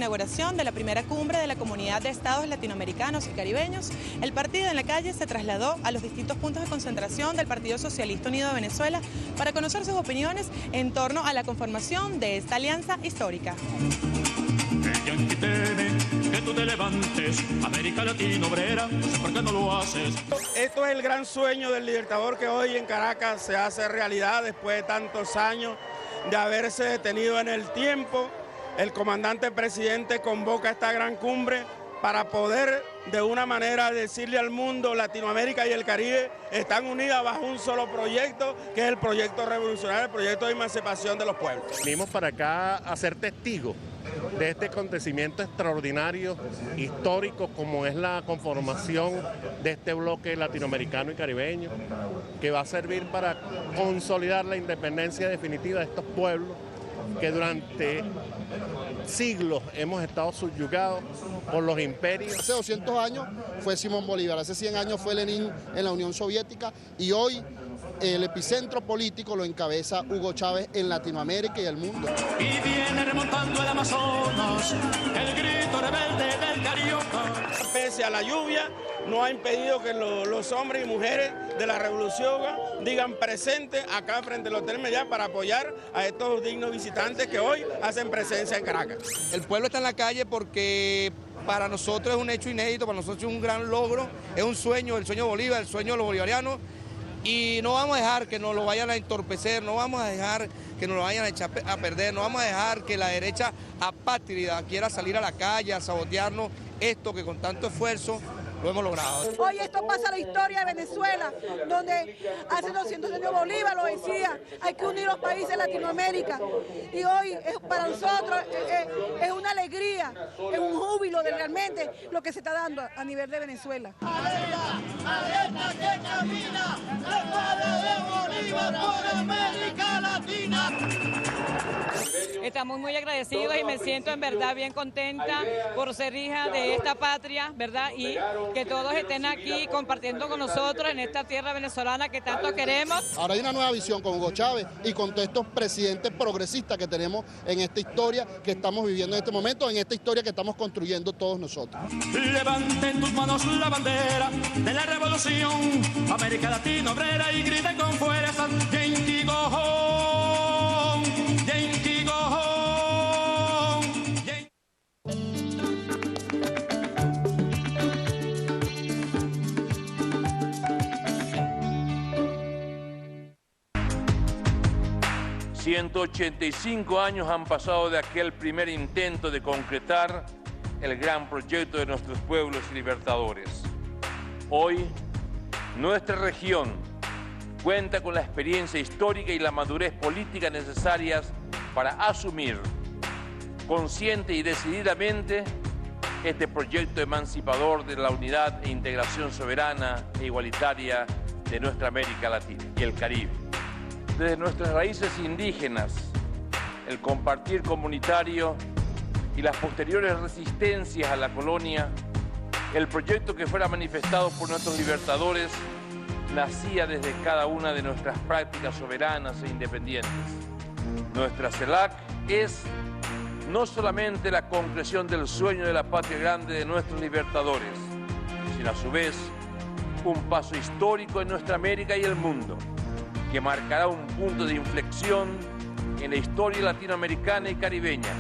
inauguración de la primera cumbre de la Comunidad de Estados Latinoamericanos y Caribeños, el partido en la calle se trasladó a los distintos puntos de concentración del Partido Socialista Unido de Venezuela para conocer sus opiniones en torno a la conformación de esta alianza histórica. Que tú te levantes, América Latina obrera, ¿por qué no lo haces? Esto es el gran sueño del Libertador que hoy en Caracas se hace realidad después de tantos años de haberse detenido en el tiempo. El comandante presidente convoca esta gran cumbre para poder de una manera decirle al mundo: Latinoamérica y el Caribe están unidas bajo un solo proyecto, que es el proyecto revolucionario, el proyecto de emancipación de los pueblos. Venimos para acá a ser testigos de este acontecimiento extraordinario, histórico, como es la conformación de este bloque latinoamericano y caribeño, que va a servir para consolidar la independencia definitiva de estos pueblos que durante siglos hemos estado subyugados por los imperios. Hace 200 años fue Simón Bolívar, hace 100 años fue Lenin en la Unión Soviética y hoy el epicentro político lo encabeza Hugo Chávez en Latinoamérica y el mundo. Y viene remontando el Amazonas, el grito rebelde del Carioca. Pese a la lluvia, no ha impedido que los hombres y mujeres de la revolución digan presente acá frente al Hotel Meliá para apoyar a estos dignos visitantes que hoy hacen presencia en Caracas. El pueblo está en la calle porque para nosotros es un hecho inédito, para nosotros es un gran logro, es un sueño, el sueño de Bolívar, el sueño de los bolivarianos, y no vamos a dejar que nos lo vayan a entorpecer, no vamos a dejar que nos lo vayan a echar a perder, no vamos a dejar que la derecha apátrida quiera salir a la calle a sabotearnos esto que con tanto esfuerzo lo hemos logrado. Hoy esto pasa a la historia de Venezuela, donde hace 200 años Bolívar lo decía: hay que unir los países de Latinoamérica. Y hoy para nosotros es una alegría, es un júbilo de realmente lo que se está dando a nivel de Venezuela. Alerta que camina, el padre de Bolívar por América Latina. Estamos muy agradecidos y me siento en verdad bien contenta por ser hija de esta patria, ¿verdad? Y que todos estén aquí compartiendo con nosotros en esta tierra venezolana que tanto queremos. Ahora hay una nueva visión con Hugo Chávez y con todos estos presidentes progresistas que tenemos en esta historia que estamos viviendo en este momento, en esta historia que estamos construyendo todos nosotros. Levante en tus manos la bandera de la revolución, América Latina obrera, y grite con fuerza: Yankee go home, Yankee go home. 185 años han pasado de aquel primer intento de concretar el gran proyecto de nuestros pueblos y libertadores. Hoy, nuestra región cuenta con la experiencia histórica y la madurez política necesarias para asumir consciente y decididamente este proyecto emancipador de la unidad e integración soberana e igualitaria de nuestra América Latina y el Caribe. Desde nuestras raíces indígenas, el compartir comunitario y las posteriores resistencias a la colonia, el proyecto que fuera manifestado por nuestros libertadores nacía desde cada una de nuestras prácticas soberanas e independientes. Nuestra CELAC es no solamente la concreción del sueño de la patria grande de nuestros libertadores, sino a su vez un paso histórico en nuestra América y el mundo, que marcará un punto de inflexión en la historia latinoamericana y caribeña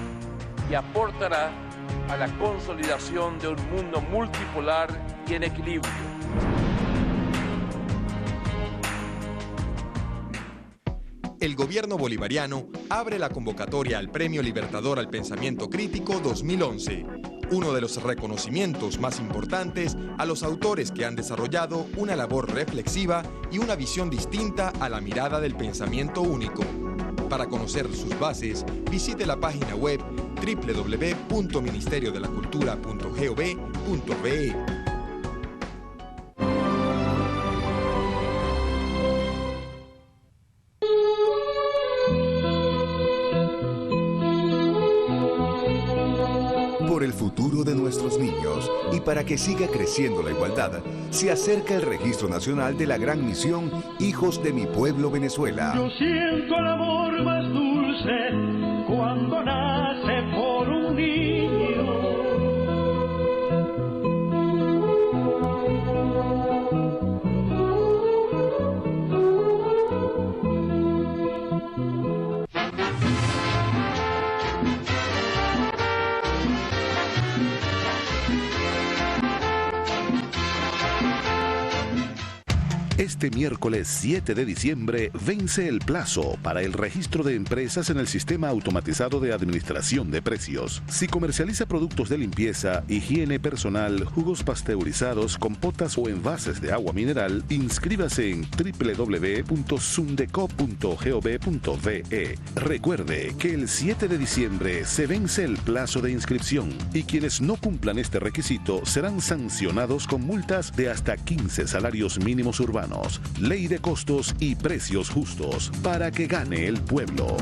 y aportará a la consolidación de un mundo multipolar y en equilibrio. El gobierno bolivariano abre la convocatoria al Premio Libertador al Pensamiento Crítico 2011, uno de los reconocimientos más importantes a los autores que han desarrollado una labor reflexiva y una visión distinta a la mirada del pensamiento único. Para conocer sus bases, visite la página web www.ministeriodelacultura.gov.be. Por el futuro de nuestros niños y para que siga creciendo la igualdad, se acerca el Registro Nacional de la gran misión Hijos de mi Pueblo Venezuela. Yo siento el amor más dulce cuando nace por un niño. Este miércoles 7 de diciembre vence el plazo para el registro de empresas en el Sistema Automatizado de Administración de Precios. Si comercializa productos de limpieza, higiene personal, jugos pasteurizados, compotas o envases de agua mineral, inscríbase en www.sundeco.gov.ve. Recuerde que el 7 de diciembre se vence el plazo de inscripción y quienes no cumplan este requisito serán sancionados con multas de hasta 15 salarios mínimos urbanos. Ley de costos y precios justos para que gane el pueblo.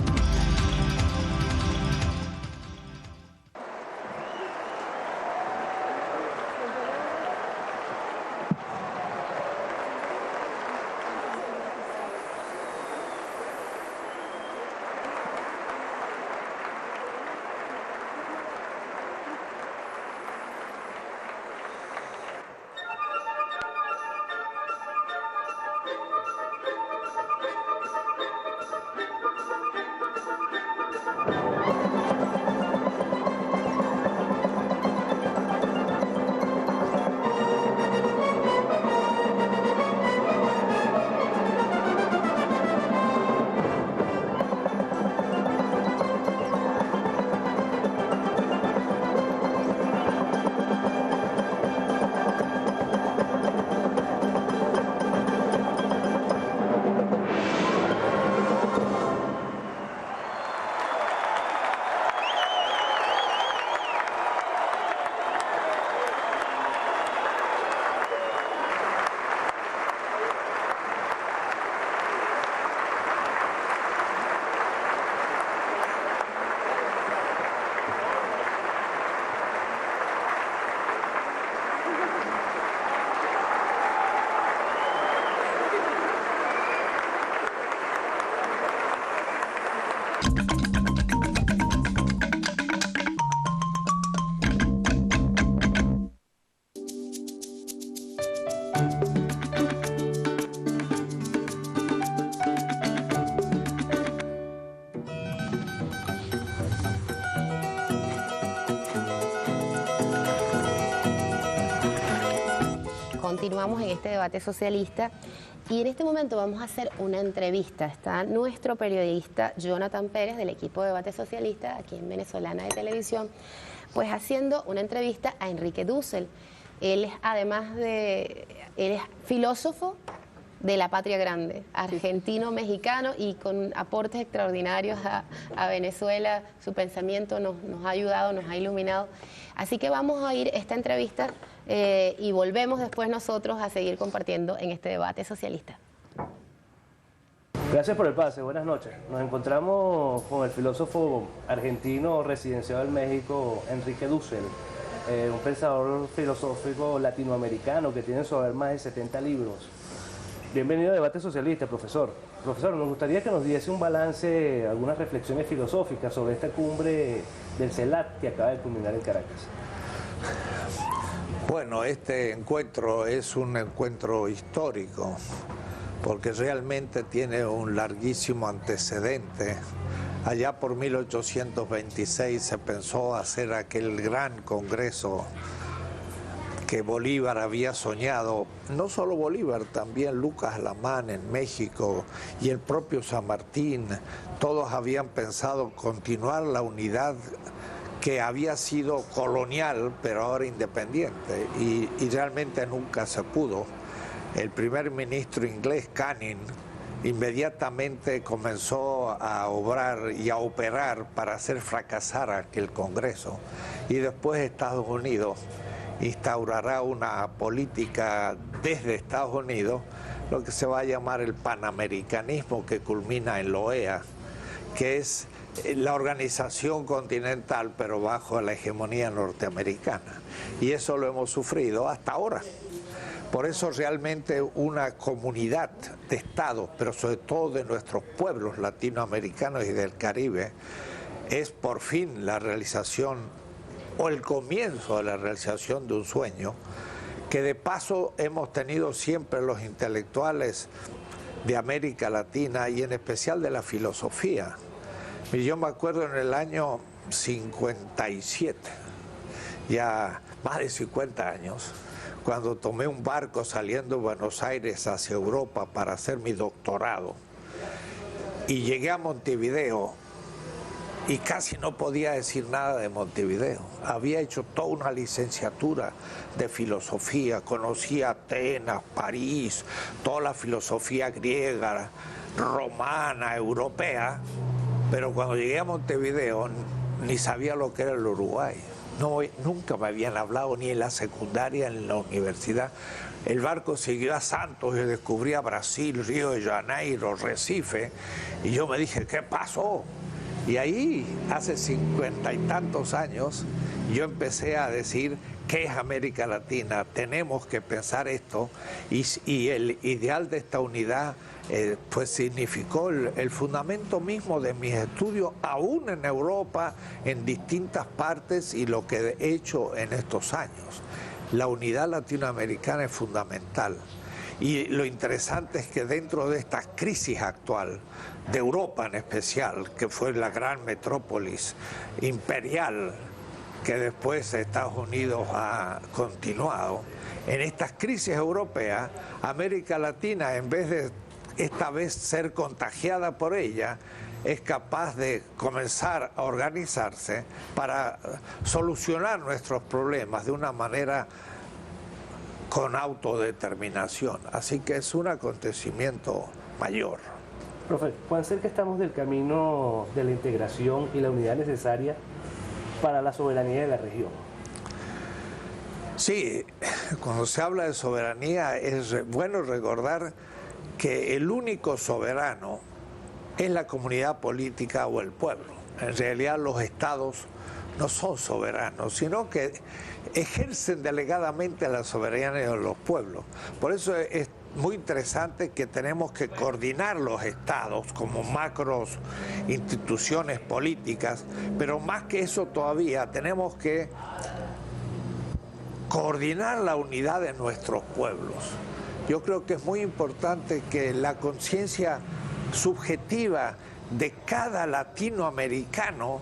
Continuamos en este debate socialista y en este momento vamos a hacer una entrevista. Está nuestro periodista Jonathan Pérez del equipo de debate socialista aquí en Venezolana de Televisión, pues haciendo una entrevista a Enrique Dussel. Él es, además de, él es filósofo de la patria grande, argentino-mexicano y con aportes extraordinarios a Venezuela. Su pensamiento nos ha ayudado, nos ha iluminado. Así que vamos a oír esta entrevista y volvemos después nosotros a seguir compartiendo en este debate socialista. Gracias por el pase, buenas noches. Nos encontramos con el filósofo argentino residenciado en México, Enrique Dussel, un pensador filosófico latinoamericano que tiene sobre más de 70 libros. Bienvenido a Debate Socialista, profesor. Profesor, nos gustaría que nos diese un balance, algunas reflexiones filosóficas sobre esta cumbre del CELAC que acaba de culminar en Caracas. Bueno, este encuentro es un encuentro histórico porque realmente tiene un larguísimo antecedente. Allá por 1826 se pensó hacer aquel gran congreso que Bolívar había soñado, no solo Bolívar, también Lucas Alamán en México y el propio San Martín. Todos habían pensado continuar la unidad que había sido colonial, pero ahora independiente, y realmente nunca se pudo. El primer ministro inglés, Canning, inmediatamente comenzó a obrar y a operar para hacer fracasar aquel Congreso. Y después Estados Unidos instaurará una política desde Estados Unidos, lo que se va a llamar el panamericanismo, que culmina en la OEA, que es la organización continental, pero bajo la hegemonía norteamericana. Y eso lo hemos sufrido hasta ahora. Por eso realmente una comunidad de estados, pero sobre todo de nuestros pueblos latinoamericanos y del Caribe, es por fin la realización o el comienzo de la realización de un sueño que de paso hemos tenido siempre los intelectuales de América Latina y en especial de la filosofía. Y yo me acuerdo en el año 57, ya más de 50 años, cuando tomé un barco saliendo de Buenos Aires hacia Europa para hacer mi doctorado. Y llegué a Montevideo y casi no podía decir nada de Montevideo. Había hecho toda una licenciatura de filosofía, conocía Atenas, París, toda la filosofía griega, romana, europea, pero cuando llegué a Montevideo ni sabía lo que era el Uruguay. No, nunca me habían hablado ni en la secundaria ni en la universidad. El barco siguió a Santos y descubrí a Brasil, Río de Janeiro, Recife, y yo me dije, ¿qué pasó? Y ahí, hace 50 y tantos años, yo empecé a decir, ¿qué es América Latina? Tenemos que pensar esto, y el ideal de esta unidad pues significó el fundamento mismo de mis estudios, aún en Europa, en distintas partes, y lo que he hecho en estos años. La unidad latinoamericana es fundamental. Y lo interesante es que dentro de esta crisis actual, de Europa en especial, que fue la gran metrópolis imperial, que después Estados Unidos ha continuado, en estas crisis europeas, América Latina, en vez de esta vez ser contagiada por ella, es capaz de comenzar a organizarse para solucionar nuestros problemas de una manera con autodeterminación. Así que es un acontecimiento mayor. Profe, ¿cuán cerca estamos del camino de la integración y la unidad necesaria para la soberanía de la región? Sí, cuando se habla de soberanía es bueno recordar que el único soberano es la comunidad política o el pueblo. En realidad los estados no son soberanos, sino que ejercen delegadamente la soberanía de los pueblos. Por eso es muy interesante que tenemos que coordinar los estados como macros instituciones políticas, pero más que eso todavía tenemos que coordinar la unidad de nuestros pueblos. Yo creo que es muy importante que la conciencia subjetiva de cada latinoamericano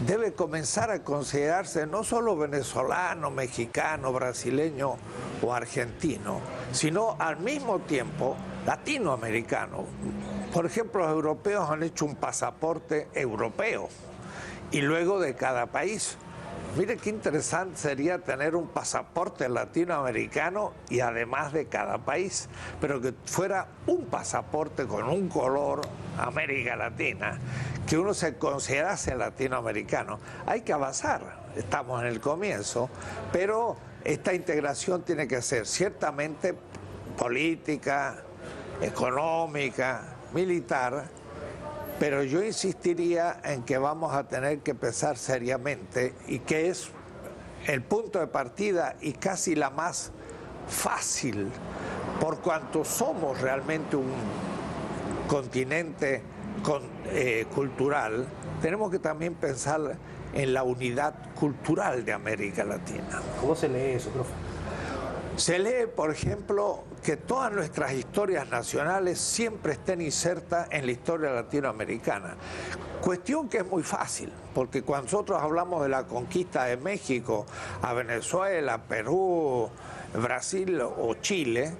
debe comenzar a considerarse no solo venezolano, mexicano, brasileño o argentino, sino al mismo tiempo latinoamericano. Por ejemplo, los europeos han hecho un pasaporte europeo y luego de cada país. Mire qué interesante sería tener un pasaporte latinoamericano y además de cada país, pero que fuera un pasaporte con un color América Latina, que uno se considerase latinoamericano. Hay que avanzar, estamos en el comienzo, pero esta integración tiene que ser ciertamente política, económica, militar, pero yo insistiría en que vamos a tener que pensar seriamente y que es el punto de partida y casi la más fácil, por cuanto somos realmente un continente cultural, tenemos que también pensar en la unidad cultural de América Latina. ¿Cómo se lee eso, profe? Se lee, por ejemplo, que todas nuestras historias nacionales siempre estén insertas en la historia latinoamericana. Cuestión que es muy fácil, porque cuando nosotros hablamos de la conquista de México a Venezuela, Perú, Brasil o Chile,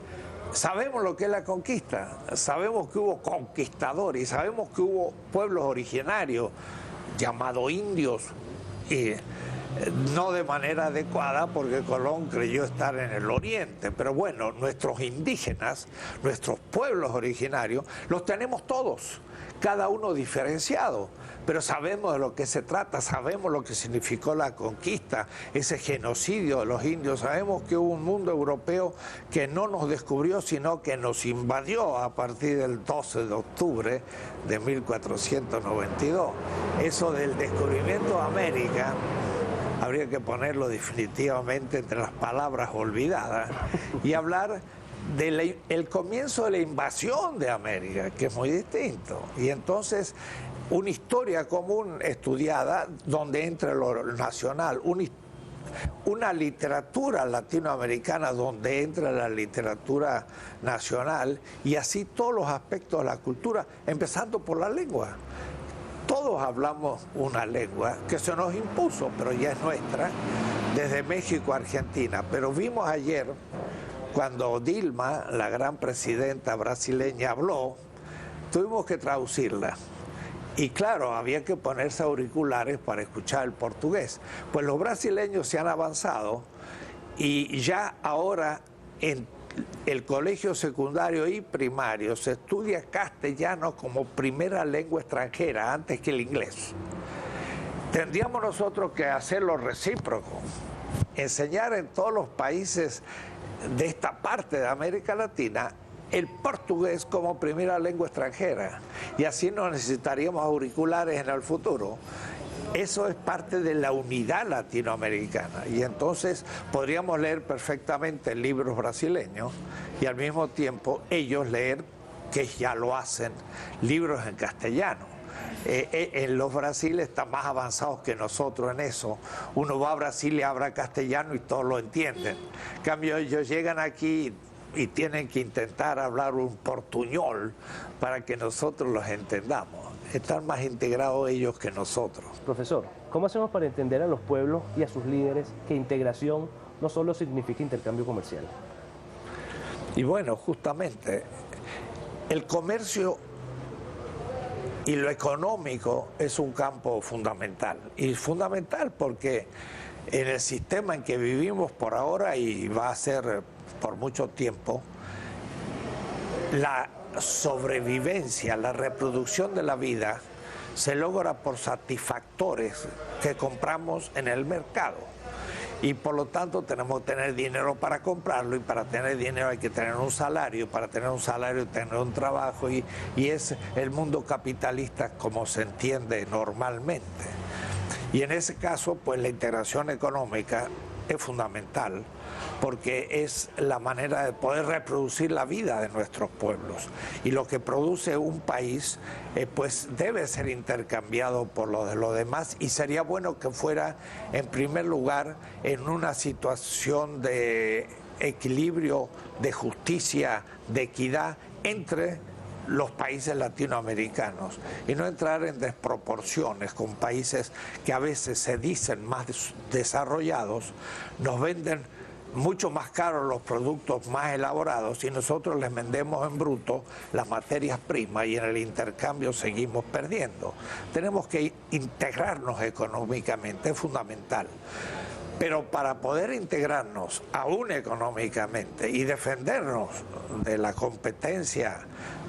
sabemos lo que es la conquista, sabemos que hubo conquistadores y sabemos que hubo pueblos originarios llamados indios, y no de manera adecuada porque Colón creyó estar en el oriente, pero bueno, nuestros indígenas, nuestros pueblos originarios, los tenemos todos, cada uno diferenciado, pero sabemos de lo que se trata, sabemos lo que significó la conquista, ese genocidio de los indios, sabemos que hubo un mundo europeo que no nos descubrió, sino que nos invadió a partir del 12 de octubre de 1492. Eso del descubrimiento de América habría que ponerlo definitivamente entre las palabras olvidadas y hablar del comienzo de la invasión de América, que es muy distinto. Y entonces una historia común estudiada donde entra lo nacional, una literatura latinoamericana donde entra la literatura nacional y así todos los aspectos de la cultura, empezando por la lengua. todos hablamos una lengua que se nos impuso, pero ya es nuestra, desde México a Argentina. Pero vimos ayer, cuando Dilma, la gran presidenta brasileña, habló, tuvimos que traducirla. Y claro, había que ponerse auriculares para escuchar el portugués. Pues los brasileños se han avanzado y ya ahora en el colegio secundario y primario se estudia castellano como primera lengua extranjera antes que el inglés. Tendríamos nosotros que hacer lo recíproco, enseñar en todos los países de esta parte de América Latina el portugués como primera lengua extranjera, y así no necesitaríamos auriculares en el futuro. Eso es parte de la unidad latinoamericana, y entonces podríamos leer perfectamente libros brasileños y al mismo tiempo ellos leer, que ya lo hacen, libros en castellano. En los Brasil están más avanzados que nosotros en eso. Uno va a Brasil y habla castellano y todos lo entienden. En cambio, ellos llegan aquí y tienen que intentar hablar un portuñol para que nosotros los entendamos. Están más integrados ellos que nosotros. Profesor, ¿cómo hacemos para entender a los pueblos y a sus líderes que integración no solo significa intercambio comercial? Y bueno, justamente, el comercio y lo económico es un campo fundamental. Y fundamental porque en el sistema en que vivimos por ahora y va a ser por mucho tiempo, la sobrevivencia, la reproducción de la vida se logra por satisfactores que compramos en el mercado. Y por lo tanto tenemos que tener dinero para comprarlo, y para tener dinero hay que tener un salario, para tener un salario tener un trabajo, y es el mundo capitalista como se entiende normalmente. Y en ese caso, pues la integración económica es fundamental, porque es la manera de poder reproducir la vida de nuestros pueblos. Y lo que produce un país, pues debe ser intercambiado por lo de los demás, y sería bueno que fuera, en primer lugar, en una situación de equilibrio, de justicia, de equidad entre los países latinoamericanos, y no entrar en desproporciones con países que a veces se dicen más desarrollados, nos venden mucho más caros los productos más elaborados y nosotros les vendemos en bruto las materias primas, y en el intercambio seguimos perdiendo. Tenemos que integrarnos económicamente, es fundamental. Pero para poder integrarnos aún económicamente y defendernos de la competencia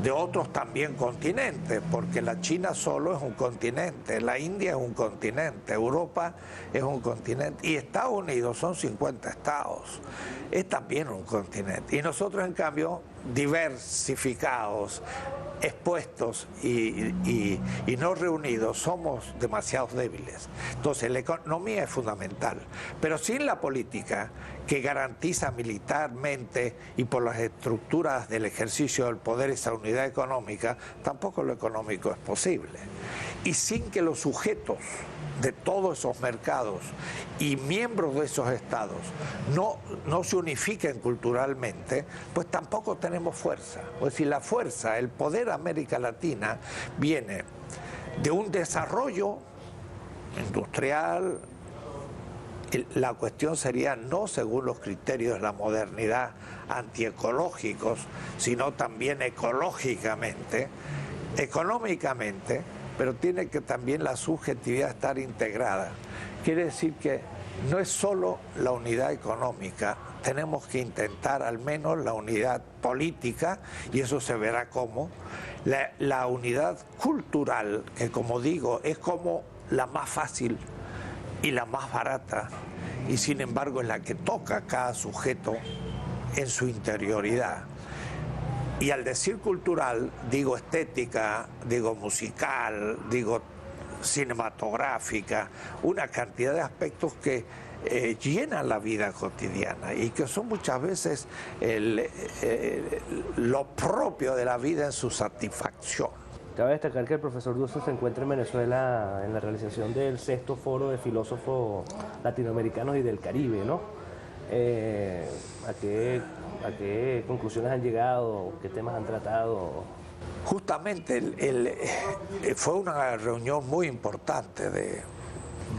de otros también continentes, porque la China solo es un continente, la India es un continente, Europa es un continente, y Estados Unidos son 50 estados, es también un continente. Y nosotros, en cambio, diversificados, expuestos y no reunidos, somos demasiado débiles. Entonces la economía es fundamental, pero sin la política que garantiza militarmente y por las estructuras del ejercicio del poder esa unidad económica, tampoco lo económico es posible. Y sin que los sujetos de todos esos mercados y miembros de esos estados no se unifiquen culturalmente, pues tampoco tenemos fuerza. Es decir, la fuerza, el poder de América Latina viene de un desarrollo industrial. La cuestión sería no según los criterios de la modernidad antiecológicos, sino también ecológicamente, económicamente, pero tiene que también la subjetividad estar integrada. Quiere decir que no es solo la unidad económica, tenemos que intentar al menos la unidad política, y eso se verá cómo, la unidad cultural, que como digo, es como la más fácil y la más barata, y sin embargo es la que toca a cada sujeto en su interioridad. Y al decir cultural, digo estética, digo musical, digo cinematográfica, una cantidad de aspectos que llenan la vida cotidiana y que son muchas veces lo propio de la vida en su satisfacción. Cabe destacar que el profesor Dussel se encuentra en Venezuela en la realización del 6º Foro de Filósofos Latinoamericanos y del Caribe, ¿no? ¿A qué conclusiones han llegado? ¿Qué temas han tratado? Justamente fue una reunión muy importante de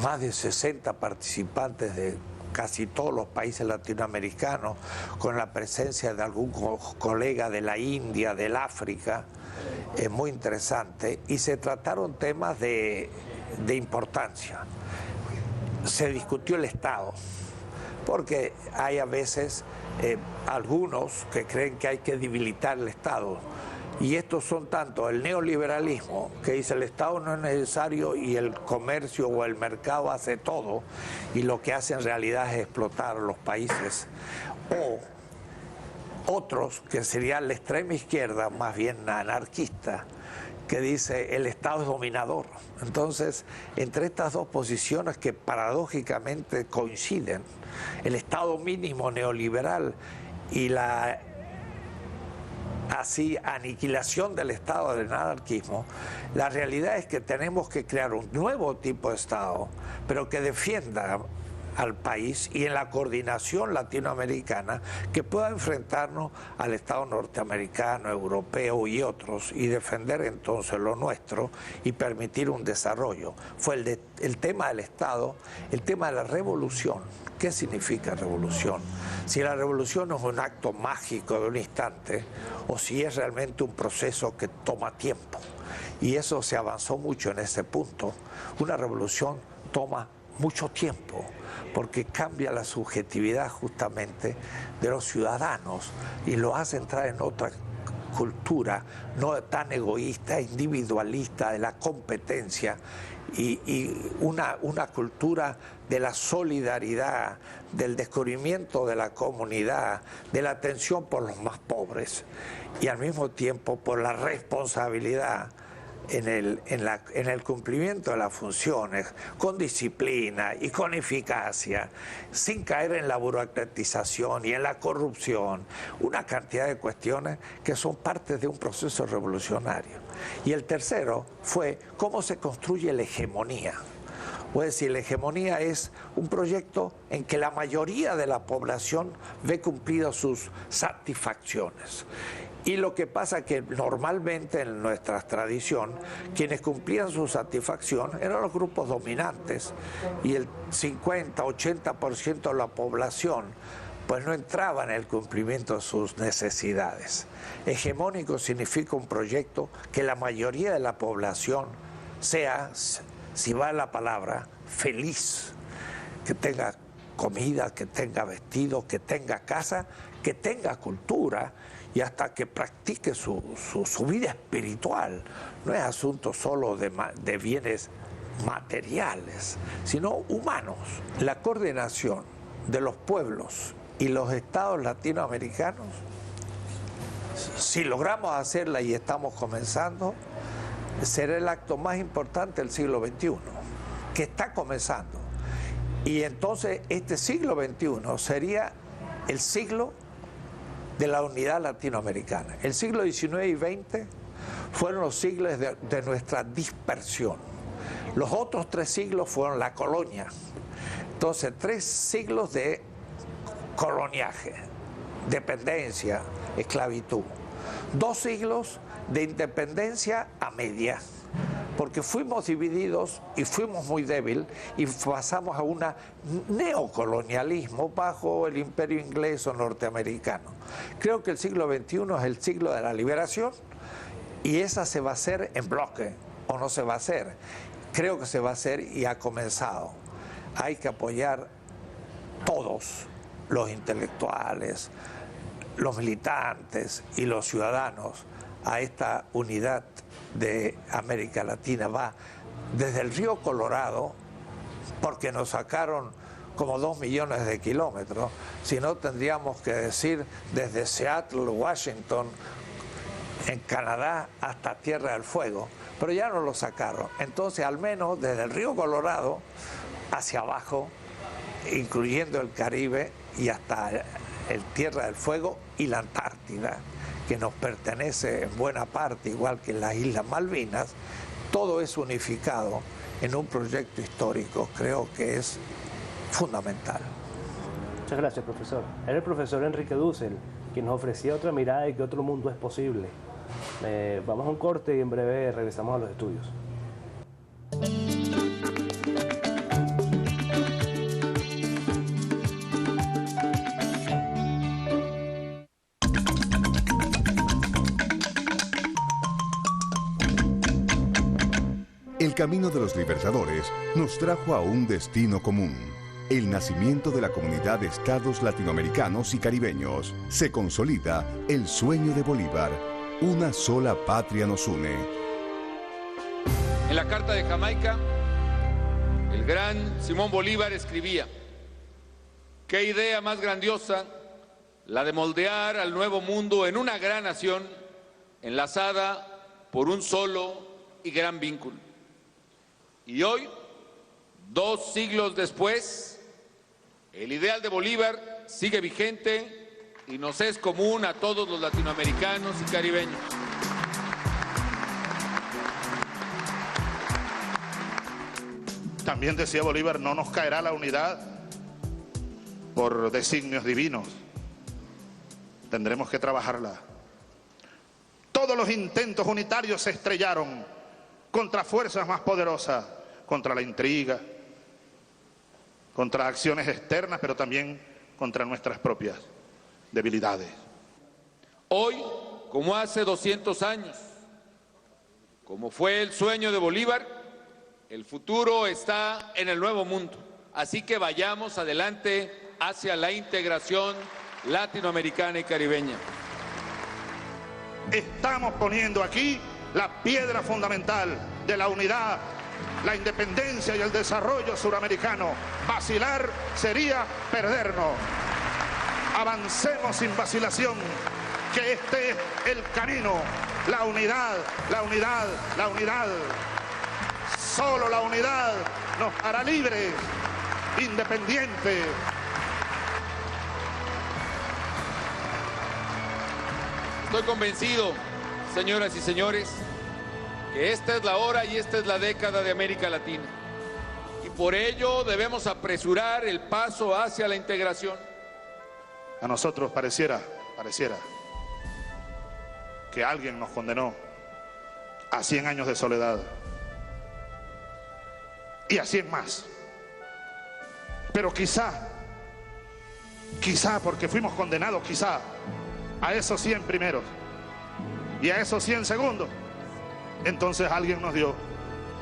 más de 60 participantes de casi todos los países latinoamericanos, con la presencia de algún colega de la India, del África, muy interesante, y se trataron temas de importancia. Se discutió el Estado, porque hay a veces algunos que creen que hay que debilitar el Estado. Y estos son tanto el neoliberalismo, que dice el Estado no es necesario y el comercio o el mercado hace todo, y lo que hace en realidad es explotar a los países, o otros que serían la extrema izquierda, más bien anarquista, que dice el Estado es dominador. Entonces, entre estas dos posiciones que paradójicamente coinciden, el Estado mínimo neoliberal y la aniquilación del Estado del anarquismo, la realidad es que tenemos que crear un nuevo tipo de Estado, pero que defienda al país y en la coordinación latinoamericana que pueda enfrentarnos al Estado norteamericano, europeo y otros, y defender entonces lo nuestro y permitir un desarrollo. Fue el tema del Estado, el tema de la revolución. ¿Qué significa revolución? Si la revolución es un acto mágico de un instante o si es realmente un proceso que toma tiempo. Y eso se avanzó mucho en ese punto. Una revolución toma mucho tiempo porque cambia la subjetividad justamente de los ciudadanos y lo hace entrar en otra cultura no tan egoísta, individualista, de la competencia y una cultura de la solidaridad, del descubrimiento de la comunidad, de la atención por los más pobres y al mismo tiempo por la responsabilidad en el cumplimiento de las funciones, con disciplina y con eficacia, sin caer en la burocratización y en la corrupción, una cantidad de cuestiones que son parte de un proceso revolucionario. Y el tercero fue cómo se construye la hegemonía. Es decir, la hegemonía es un proyecto en que la mayoría de la población ve cumplidas sus satisfacciones. Y lo que pasa es que normalmente en nuestra tradición, quienes cumplían su satisfacción eran los grupos dominantes y el 50-80% de la población pues no entraba en el cumplimiento de sus necesidades. Hegemónico significa un proyecto que la mayoría de la población sea, si va la palabra, feliz, que tenga comida, que tenga vestido, que tenga casa, que tenga cultura y hasta que practique su vida espiritual. No es asunto solo de bienes materiales, sino humanos. La coordinación de los pueblos y los estados latinoamericanos, si logramos hacerla y estamos comenzando, será el acto más importante del siglo XXI, que está comenzando. Y entonces este siglo XXI sería el siglo de la unidad latinoamericana. El siglo XIX y XX fueron los siglos de nuestra dispersión. Los otros 3 siglos fueron la colonia. Entonces, 3 siglos de coloniaje, dependencia, esclavitud. 2 siglos de independencia a media, porque fuimos divididos y fuimos muy débiles y pasamos a un neocolonialismo bajo el imperio inglés o norteamericano. Creo que el siglo XXI es el siglo de la liberación y esa se va a hacer en bloque o no se va a hacer. Creo que se va a hacer y ha comenzado. Hay que apoyar todos, los intelectuales, los militantes y los ciudadanos a esta unidad de América Latina. Va desde el río Colorado, porque nos sacaron como 2 millones de kilómetros, si no tendríamos que decir desde Seattle, Washington, en Canadá hasta Tierra del Fuego, pero ya nos lo sacaron. Entonces, al menos desde el río Colorado hacia abajo, incluyendo el Caribe y hasta el Tierra del Fuego y la Antártida, que nos pertenece en buena parte, igual que las Islas Malvinas, todo es unificado en un proyecto histórico, creo que es fundamental. Muchas gracias, profesor. Era el profesor Enrique Dussel, quien nos ofrecía otra mirada de que otro mundo es posible. Vamos a un corte y en breve regresamos a los estudios. El camino de los libertadores nos trajo a un destino común: el nacimiento de la comunidad de estados latinoamericanos y caribeños. Se consolida el sueño de Bolívar: una sola patria nos une. En la Carta de Jamaica, el gran Simón Bolívar escribía: qué idea más grandiosa la de moldear al nuevo mundo en una gran nación enlazada por un solo y gran vínculo. Y hoy, 2 siglos después, el ideal de Bolívar sigue vigente y nos es común a todos los latinoamericanos y caribeños. También decía Bolívar: no nos caerá la unidad por designios divinos. Tendremos que trabajarla. Todos los intentos unitarios se estrellaron contra fuerzas más poderosas, contra la intriga, contra acciones externas, pero también contra nuestras propias debilidades. Hoy, como hace 200 años, como fue el sueño de Bolívar, el futuro está en el nuevo mundo. Así que vayamos adelante hacia la integración latinoamericana y caribeña. Estamos poniendo aquí la piedra fundamental de la unidad, la independencia y el desarrollo suramericano. Vacilar sería perdernos. Avancemos sin vacilación, que este es el camino. La unidad, la unidad, la unidad. Solo la unidad nos hará libres, independientes. Estoy convencido, señoras y señores, que esta es la hora y esta es la década de América Latina. Y por ello debemos apresurar el paso hacia la integración. A nosotros pareciera que alguien nos condenó a 100 años de soledad y a 100 más. Pero quizá porque fuimos condenados, quizá a esos 100 primeros y a esos 100 segundos, entonces alguien nos dio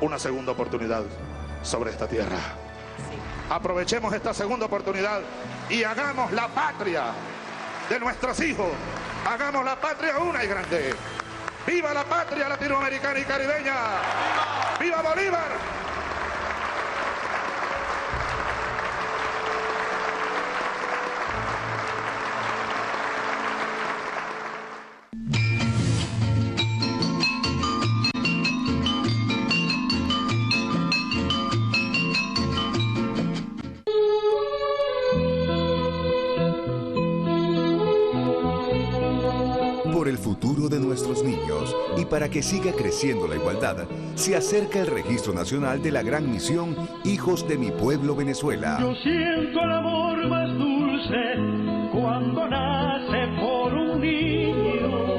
una segunda oportunidad sobre esta tierra. Aprovechemos esta segunda oportunidad y hagamos la patria de nuestros hijos. Hagamos la patria una y grande. ¡Viva la patria latinoamericana y caribeña! ¡Viva Bolívar! Por el futuro de nuestros niños y para que siga creciendo la igualdad, se acerca el Registro Nacional de la gran misión Hijos de mi Pueblo Venezuela. Yo siento el amor más dulce cuando nace por un niño.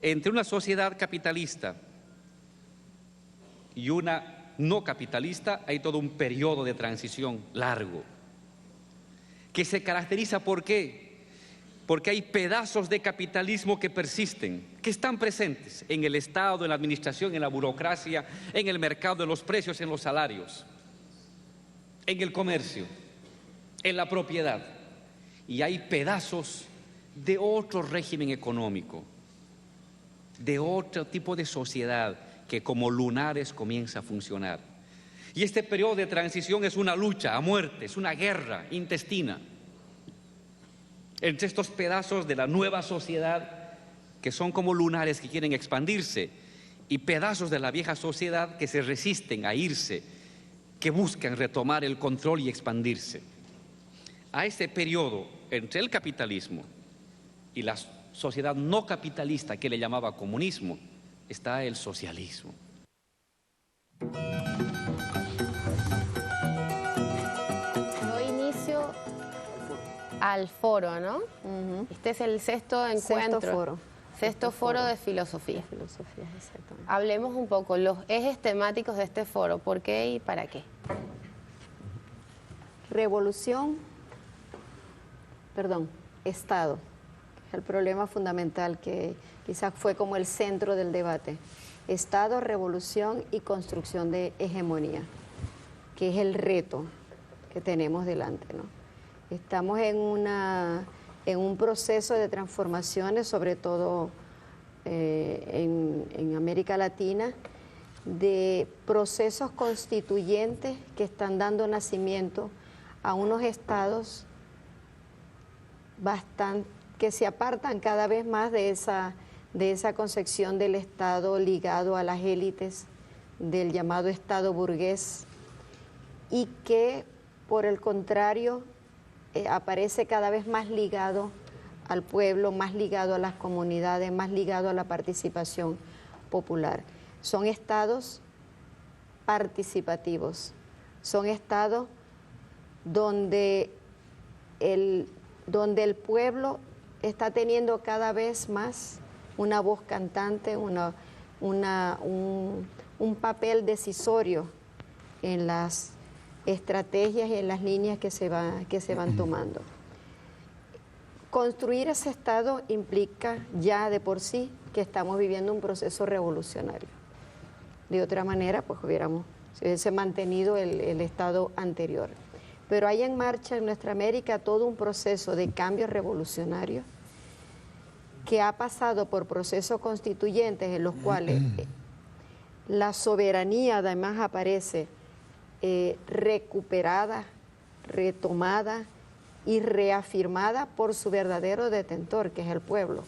Entre una sociedad capitalista y una no capitalista hay todo un periodo de transición largo que se caracteriza ¿por qué? Porque hay pedazos de capitalismo que persisten, que están presentes en el Estado, en la administración, en la burocracia, en el mercado, en los precios, en los salarios, en el comercio, en la propiedad. Y hay pedazos de otro régimen económico, de otro tipo de sociedad que como lunares comienza a funcionar. Y este periodo de transición es una lucha a muerte, es una guerra intestina entre estos pedazos de la nueva sociedad que son como lunares que quieren expandirse y pedazos de la vieja sociedad que se resisten a irse, que buscan retomar el control y expandirse. A este periodo entre el capitalismo y la sociedad no capitalista que le llamaba comunismo, está el socialismo. Yo inicio al foro, ¿no? Este es el sexto encuentro. Sexto foro de filosofía. Exactamente. Hablemos un poco, los ejes temáticos de este foro, ¿por qué y para qué? Estado, que es el problema fundamental que quizás fue como el centro del debate. Estado, revolución y construcción de hegemonía, que es el reto que tenemos delante, ¿no? Estamos en un proceso de transformaciones, sobre todo en América Latina, de procesos constituyentes que están dando nacimiento a unos estados que se apartan cada vez más de esa concepción del Estado ligado a las élites, del llamado Estado burgués, y que, por el contrario, aparece cada vez más ligado al pueblo, más ligado a las comunidades, más ligado a la participación popular. Son estados participativos, son estados donde el pueblo está teniendo cada vez más una voz cantante, un papel decisorio en las estrategias y en las líneas que se van tomando. Construir ese Estado implica ya de por sí que estamos viviendo un proceso revolucionario. De otra manera, pues se hubiese mantenido el Estado anterior. Pero hay en marcha en nuestra América todo un proceso de cambio revolucionario que ha pasado por procesos constituyentes en los cuales la soberanía además aparece recuperada, retomada y reafirmada por su verdadero detentor, que es el pueblo.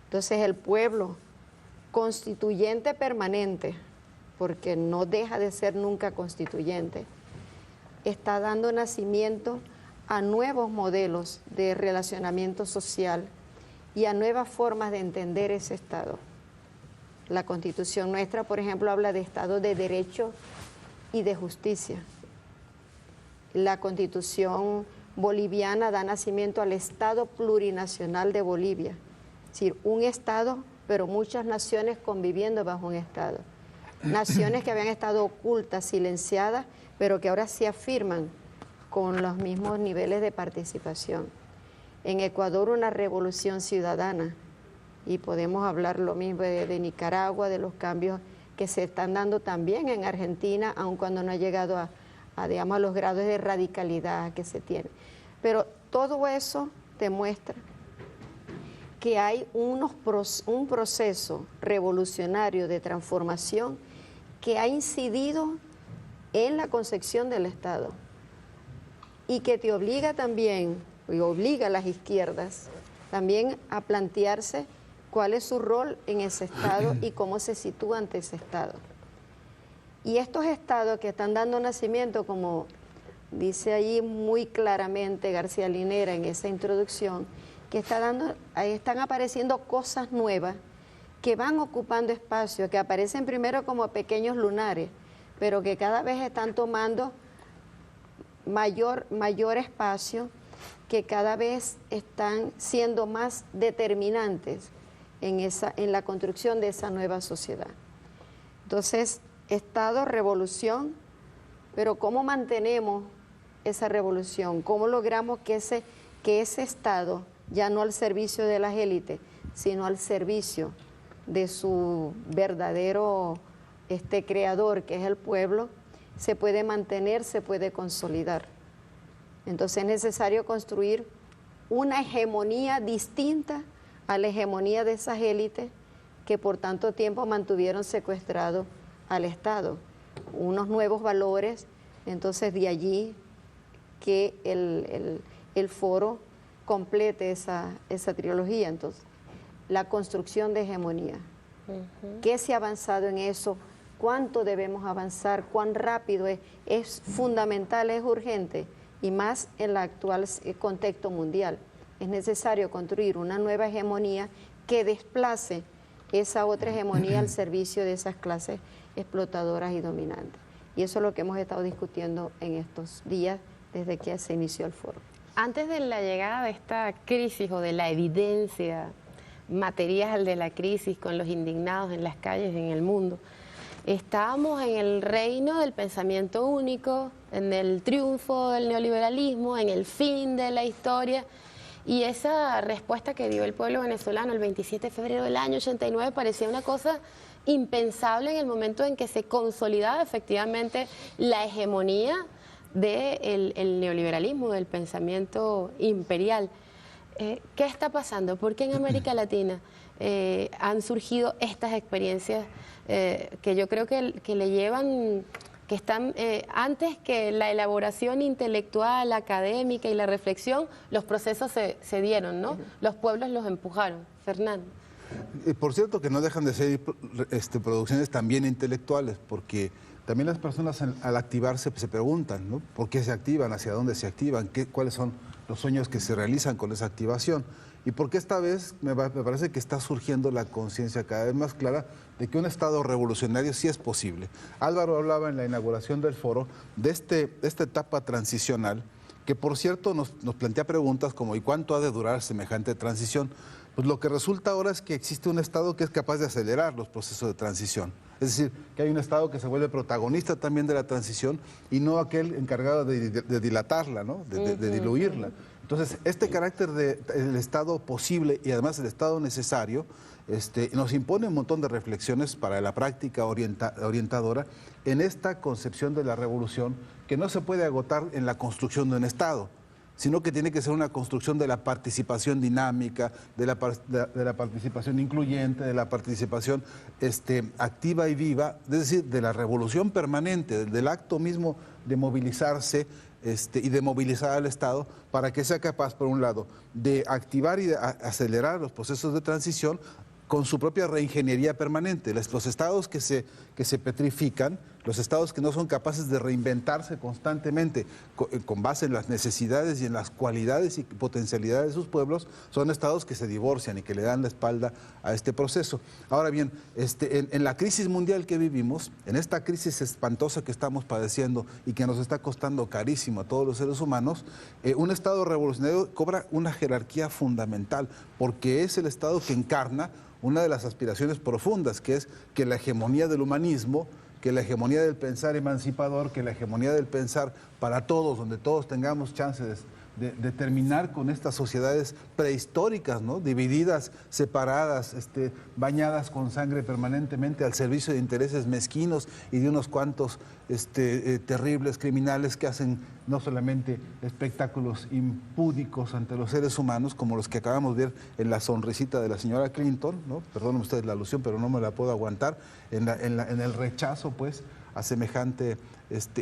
Entonces el pueblo, constituyente permanente, porque no deja de ser nunca constituyente, está dando nacimiento a nuevos modelos de relacionamiento social y a nuevas formas de entender ese Estado. La Constitución nuestra, por ejemplo, habla de Estado de Derecho y de Justicia. La Constitución boliviana da nacimiento al Estado plurinacional de Bolivia, es decir, un Estado, pero muchas naciones conviviendo bajo un Estado. Naciones que habían estado ocultas, silenciadas, pero que ahora se afirman con los mismos niveles de participación. En Ecuador una revolución ciudadana, y podemos hablar lo mismo de Nicaragua, de los cambios que se están dando también en Argentina, aun cuando no ha llegado a los grados de radicalidad que se tiene. Pero todo eso demuestra que hay un proceso revolucionario de transformación que ha incidido en la concepción del Estado y que te obliga también, y obliga a las izquierdas también a plantearse cuál es su rol en ese Estado y cómo se sitúa ante ese Estado. Y estos estados que están dando nacimiento, como dice ahí muy claramente García Linera en esa introducción, que están apareciendo cosas nuevas que van ocupando espacio, que aparecen primero como pequeños lunares, pero que cada vez están tomando mayor espacio, que cada vez están siendo más determinantes en la construcción de esa nueva sociedad. Entonces, Estado, revolución, pero ¿cómo mantenemos esa revolución? ¿Cómo logramos que ese Estado, ya no al servicio de las élites, sino al servicio de su verdadero creador, que es el pueblo, se puede mantener, se puede consolidar? Entonces es necesario construir una hegemonía distinta a la hegemonía de esas élites que por tanto tiempo mantuvieron secuestrado al Estado, unos nuevos valores. Entonces de allí que el foro complete esa trilogía. Entonces, la construcción de hegemonía. ¿Qué se ha avanzado en eso? ¿Cuánto debemos avanzar? ¿Cuán rápido es? ¿Es fundamental, es urgente? Y más en el actual contexto mundial, es necesario construir una nueva hegemonía que desplace esa otra hegemonía al servicio de esas clases explotadoras y dominantes. Y eso es lo que hemos estado discutiendo en estos días desde que se inició el foro. Antes de la llegada de esta crisis o de la evidencia material de la crisis con los indignados en las calles en el mundo, estábamos en el reino del pensamiento único, en el triunfo del neoliberalismo, en el fin de la historia, y esa respuesta que dio el pueblo venezolano el 27 de febrero del año 89 parecía una cosa impensable en el momento en que se consolidaba efectivamente la hegemonía del neoliberalismo, del pensamiento imperial. ¿Qué está pasando? ¿Por qué en América Latina han surgido estas experiencias que yo creo que le llevan, que están antes que la elaboración intelectual, académica y la reflexión, los procesos se dieron, ¿no? Los pueblos los empujaron. Fernando. Por cierto que no dejan de ser producciones también intelectuales, porque también las personas al activarse se preguntan, ¿no? ¿Por qué se activan? ¿Hacia dónde se activan? ¿Cuáles son los sueños que se realizan con esa activación? Y porque esta vez me parece que está surgiendo la conciencia cada vez más clara de que un Estado revolucionario sí es posible. Álvaro hablaba en la inauguración del foro de esta etapa transicional, que por cierto nos plantea preguntas como ¿y cuánto ha de durar semejante transición? Pues lo que resulta ahora es que existe un Estado que es capaz de acelerar los procesos de transición. Es decir, que hay un Estado que se vuelve protagonista también de la transición y no aquel encargado de dilatarla, ¿no? de diluirla. Entonces, este carácter del Estado posible y además el Estado necesario nos impone un montón de reflexiones para la práctica orientadora en esta concepción de la revolución que no se puede agotar en la construcción de un Estado, sino que tiene que ser una construcción de la participación dinámica, de la participación incluyente, de la participación activa y viva, es decir, de la revolución permanente, del acto mismo de movilizarse y de movilizar al Estado para que sea capaz, por un lado, de activar y de acelerar los procesos de transición con su propia reingeniería permanente. Los estados que se petrifican, los estados que no son capaces de reinventarse constantemente con base en las necesidades y en las cualidades y potencialidades de sus pueblos, son estados que se divorcian y que le dan la espalda a este proceso. Ahora bien, en la crisis mundial que vivimos, en esta crisis espantosa que estamos padeciendo y que nos está costando carísimo a todos los seres humanos, un estado revolucionario cobra una jerarquía fundamental, porque es el estado que encarna una de las aspiraciones profundas, que es que la hegemonía del humanismo, que la hegemonía del pensar emancipador, que la hegemonía del pensar para todos, donde todos tengamos chances de terminar con estas sociedades prehistóricas, ¿no? Divididas, separadas, bañadas con sangre permanentemente al servicio de intereses mezquinos y de unos cuantos terribles criminales que hacen no solamente espectáculos impúdicos ante los seres humanos, como los que acabamos de ver en la sonrisita de la señora Clinton, ¿no? Perdonen ustedes la alusión, pero no me la puedo aguantar, en el rechazo, pues, a semejante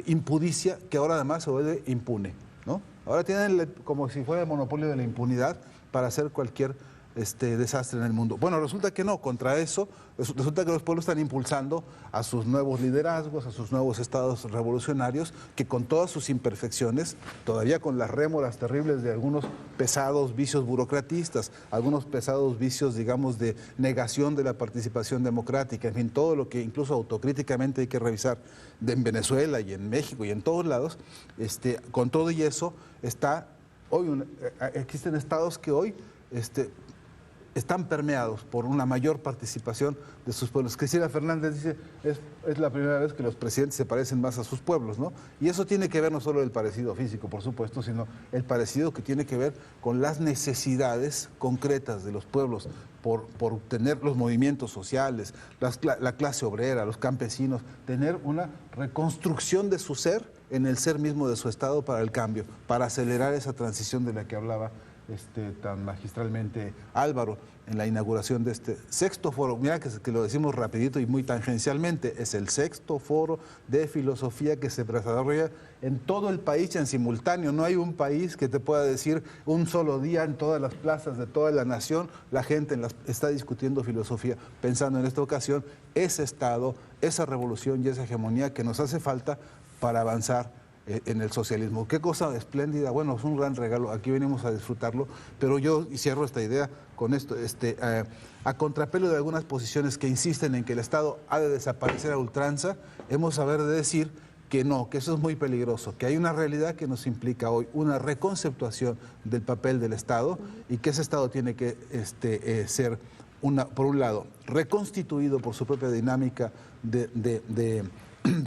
impudicia, que ahora además se vuelve impune, ¿no? Ahora tienen como si fuera el monopolio de la impunidad para hacer cualquier desastre en el mundo. Bueno, resulta que no, contra eso, resulta que los pueblos están impulsando a sus nuevos liderazgos, a sus nuevos estados revolucionarios, que con todas sus imperfecciones, todavía con las rémoras terribles de algunos pesados vicios burocratistas, algunos pesados vicios, digamos, de negación de la participación democrática, en fin, todo lo que incluso autocríticamente hay que revisar en Venezuela y en México y en todos lados, con todo y eso, existen estados que hoy están permeados por una mayor participación de sus pueblos. Cristina Fernández dice, es la primera vez que los presidentes se parecen más a sus pueblos, ¿no? Y eso tiene que ver no solo el parecido físico, por supuesto, sino el parecido que tiene que ver con las necesidades concretas de los pueblos por tener los movimientos sociales, la clase obrera, los campesinos, tener una reconstrucción de su ser en el ser mismo de su Estado para el cambio, para acelerar esa transición de la que hablaba tan magistralmente Álvaro en la inauguración de este sexto foro. Mira que lo decimos rapidito y muy tangencialmente, es el sexto foro de filosofía que se desarrolla en todo el país en simultáneo. No hay un país que te pueda decir un solo día en todas las plazas de toda la nación, la gente está discutiendo filosofía, pensando en esta ocasión ese Estado, esa revolución y esa hegemonía que nos hace falta para avanzar en el socialismo. Qué cosa espléndida, bueno, es un gran regalo, aquí venimos a disfrutarlo, pero yo cierro esta idea con esto, a contrapelo de algunas posiciones que insisten en que el Estado ha de desaparecer a ultranza, hemos saber de decir que no, que eso es muy peligroso, que hay una realidad que nos implica hoy una reconceptuación del papel del Estado y que ese Estado tiene que ser, por un lado, reconstituido por su propia dinámica de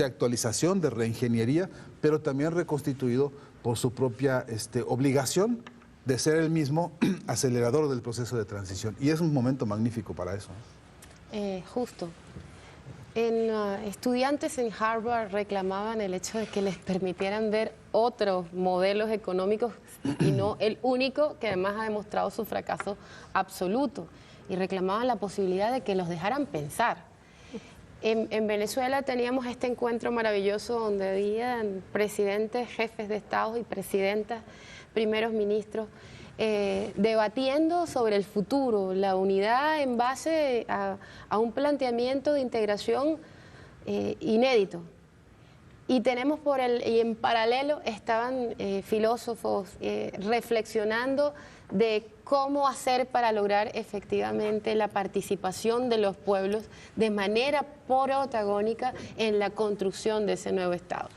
actualización, de reingeniería, pero también reconstituido por su propia obligación de ser el mismo acelerador del proceso de transición. Y es un momento magnífico para eso. Justo. Estudiantes en Harvard reclamaban el hecho de que les permitieran ver otros modelos económicos y no el único, que además ha demostrado su fracaso absoluto. Y reclamaban la posibilidad de que los dejaran pensar. En Venezuela teníamos este encuentro maravilloso donde habían presidentes, jefes de Estado y presidentas, primeros ministros, debatiendo sobre el futuro, la unidad en base a un planteamiento de integración inédito. Y tenemos y en paralelo estaban filósofos reflexionando de cómo hacer para lograr efectivamente la participación de los pueblos de manera protagónica en la construcción de ese nuevo Estado.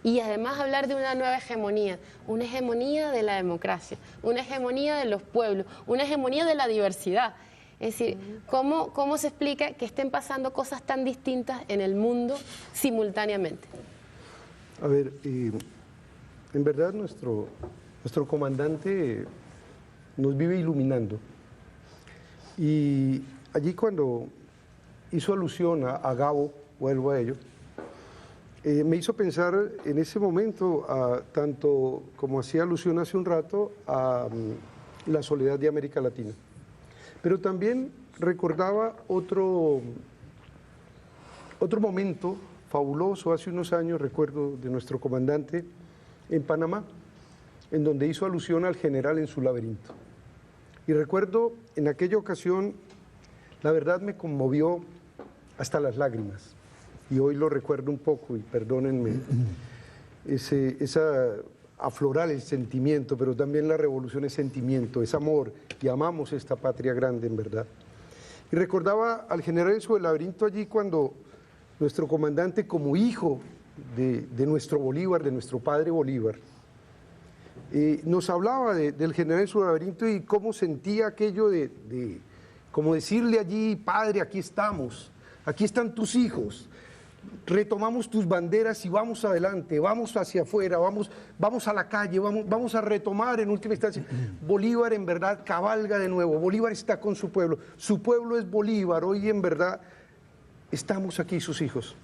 Y además hablar de una nueva hegemonía de la democracia, una hegemonía de los pueblos, una hegemonía de la diversidad. Es decir, ¿cómo se explica que estén pasando cosas tan distintas en el mundo simultáneamente? A ver, en verdad nuestro comandante nos vive iluminando. Y allí cuando hizo alusión a Gabo, vuelvo a ello, me hizo pensar en ese momento, tanto como hacía alusión hace un rato, a la soledad de América Latina. Pero también recordaba otro momento fabuloso, hace unos años, recuerdo, de nuestro comandante en Panamá, en donde hizo alusión al general en su laberinto. Y recuerdo en aquella ocasión, la verdad me conmovió hasta las lágrimas. Y hoy lo recuerdo un poco, y perdónenme, aflorar el sentimiento, pero también la revolución es sentimiento, es amor, y amamos esta patria grande, en verdad. Y recordaba al general en su laberinto allí cuando nuestro comandante, como hijo de nuestro Bolívar, de nuestro padre Bolívar, nos hablaba del general en su laberinto y cómo sentía aquello de como decirle allí, padre, aquí estamos, aquí están tus hijos, retomamos tus banderas y vamos adelante, vamos hacia afuera, vamos a la calle, vamos a retomar en última instancia. Bolívar en verdad cabalga de nuevo, Bolívar está con su pueblo es Bolívar, hoy en verdad estamos aquí sus hijos.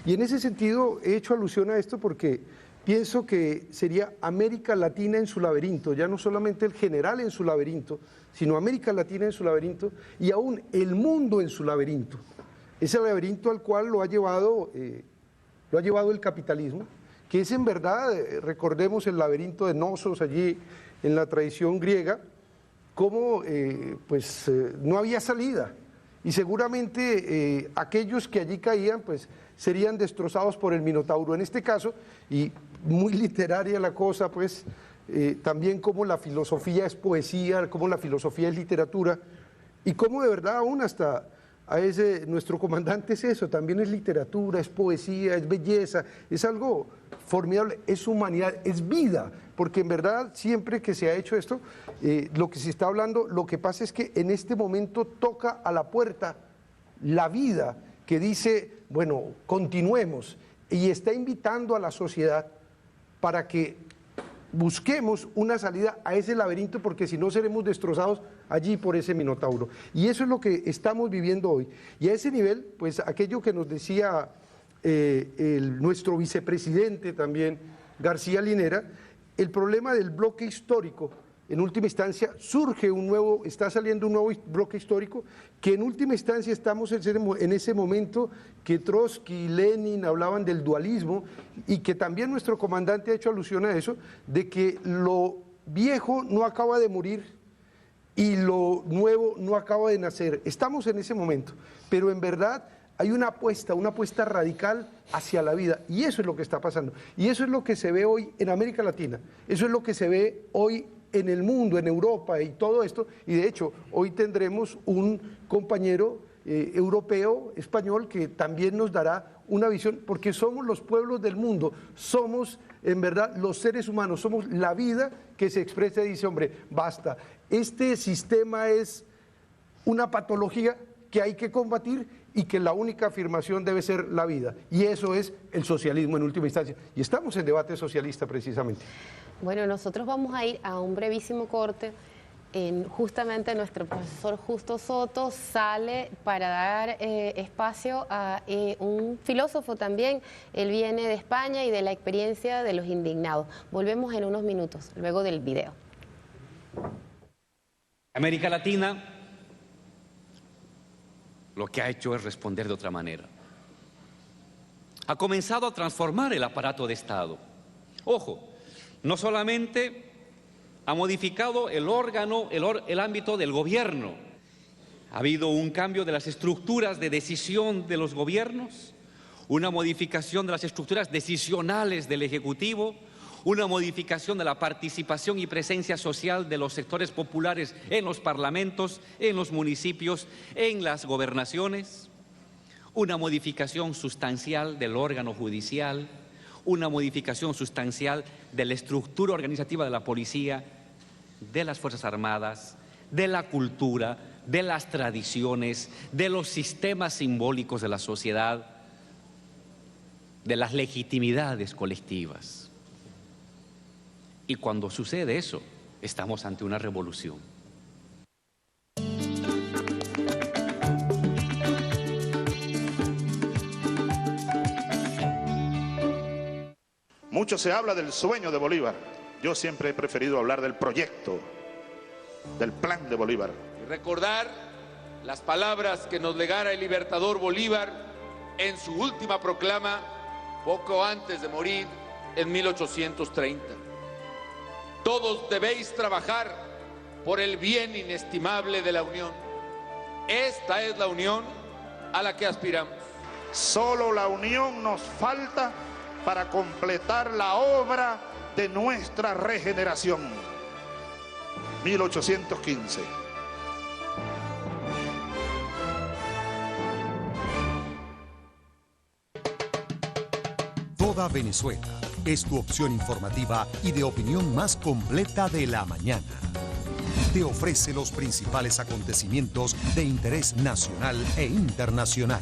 Y en ese sentido he hecho alusión a esto porque pienso que sería América Latina en su laberinto, ya no solamente el general en su laberinto, sino América Latina en su laberinto y aún el mundo en su laberinto. Ese laberinto al cual lo ha llevado el capitalismo, que es en verdad, recordemos el laberinto de Knossos allí en la tradición griega, como no había salida. Y seguramente aquellos que allí caían, pues serían destrozados por el Minotauro. En este caso, y muy literaria la cosa, pues también como la filosofía es poesía, como la filosofía es literatura, y como de verdad aún hasta nuestro comandante es eso, también es literatura, es poesía, es belleza, es algo formidable, es humanidad, es vida, porque en verdad siempre que se ha hecho esto, lo que se está hablando, lo que pasa es que en este momento toca a la puerta la vida que dice, bueno, continuemos, y está invitando a la sociedad para que busquemos una salida a ese laberinto, porque si no seremos destrozados allí por ese Minotauro. Y eso es lo que estamos viviendo hoy. Y a ese nivel, pues aquello que nos decía nuestro vicepresidente también, García Linera, el problema del bloque histórico, en última instancia está saliendo un nuevo bloque histórico, que en última instancia estamos en ese momento que Trotsky y Lenin hablaban del dualismo, y que también nuestro comandante ha hecho alusión a eso, de que lo viejo no acaba de morir y lo nuevo no acaba de nacer. Estamos en ese momento, pero en verdad hay una apuesta radical hacia la vida, y eso es lo que está pasando, y eso es lo que se ve hoy en América Latina, eso es lo que se ve hoy en el mundo, en Europa y todo esto, y de hecho hoy tendremos un compañero europeo, español, que también nos dará una visión, porque somos los pueblos del mundo, somos en verdad los seres humanos, somos la vida que se expresa y dice, hombre, basta, este sistema es una patología que hay que combatir y que la única afirmación debe ser la vida, y eso es el socialismo en última instancia, y estamos en debate socialista precisamente. Bueno, nosotros vamos a ir a un brevísimo corte. Justamente nuestro profesor Justo Soto sale para dar espacio a un filósofo también. Él viene de España y de la experiencia de los indignados. Volvemos en unos minutos, luego del video. América Latina lo que ha hecho es responder de otra manera. Ha comenzado a transformar el aparato de Estado. Ojo, no solamente ha modificado el órgano, el ámbito del gobierno. Ha habido un cambio de las estructuras de decisión de los gobiernos, una modificación de las estructuras decisionales del Ejecutivo, una modificación de la participación y presencia social de los sectores populares en los parlamentos, en los municipios, en las gobernaciones, una modificación sustancial del órgano judicial, una modificación sustancial de la estructura organizativa de la policía, de las Fuerzas Armadas, de la cultura, de las tradiciones, de los sistemas simbólicos de la sociedad, de las legitimidades colectivas. Y cuando sucede eso, estamos ante una revolución. Mucho se habla del sueño de Bolívar. Yo siempre he preferido hablar del proyecto, del plan de Bolívar. Y recordar las palabras que nos legara el libertador Bolívar en su última proclama poco antes de morir en 1830. Todos debéis trabajar por el bien inestimable de la unión. Esta es la unión a la que aspiramos. Solo la unión nos falta para completar la obra de nuestra regeneración. 1815. Toda Venezuela es tu opción informativa y de opinión más completa de la mañana. Te ofrece los principales acontecimientos de interés nacional e internacional,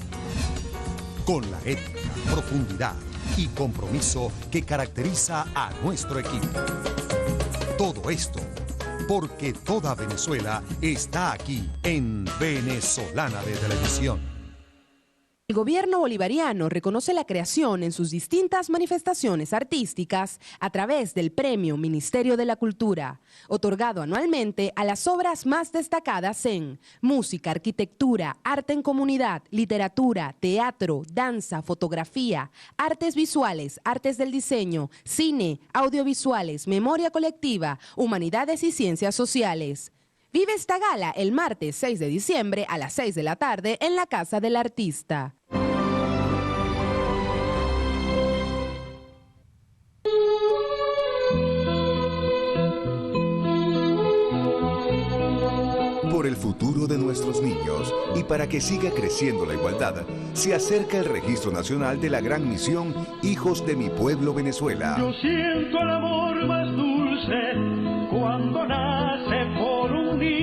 con la ética, profundidad y compromiso que caracteriza a nuestro equipo. Todo esto porque toda Venezuela está aquí en Venezolana de Televisión. El gobierno bolivariano reconoce la creación en sus distintas manifestaciones artísticas a través del Premio Ministerio de la Cultura, otorgado anualmente a las obras más destacadas en música, arquitectura, arte en comunidad, literatura, teatro, danza, fotografía, artes visuales, artes del diseño, cine, audiovisuales, memoria colectiva, humanidades y ciencias sociales. Vive esta gala el martes 6 de diciembre a las 6 de la tarde en la Casa del Artista. Por el futuro de nuestros niños y para que siga creciendo la igualdad, se acerca el Registro Nacional de la gran misión Hijos de mi Pueblo Venezuela. Yo siento el amor más dulce cuando nace por un niño.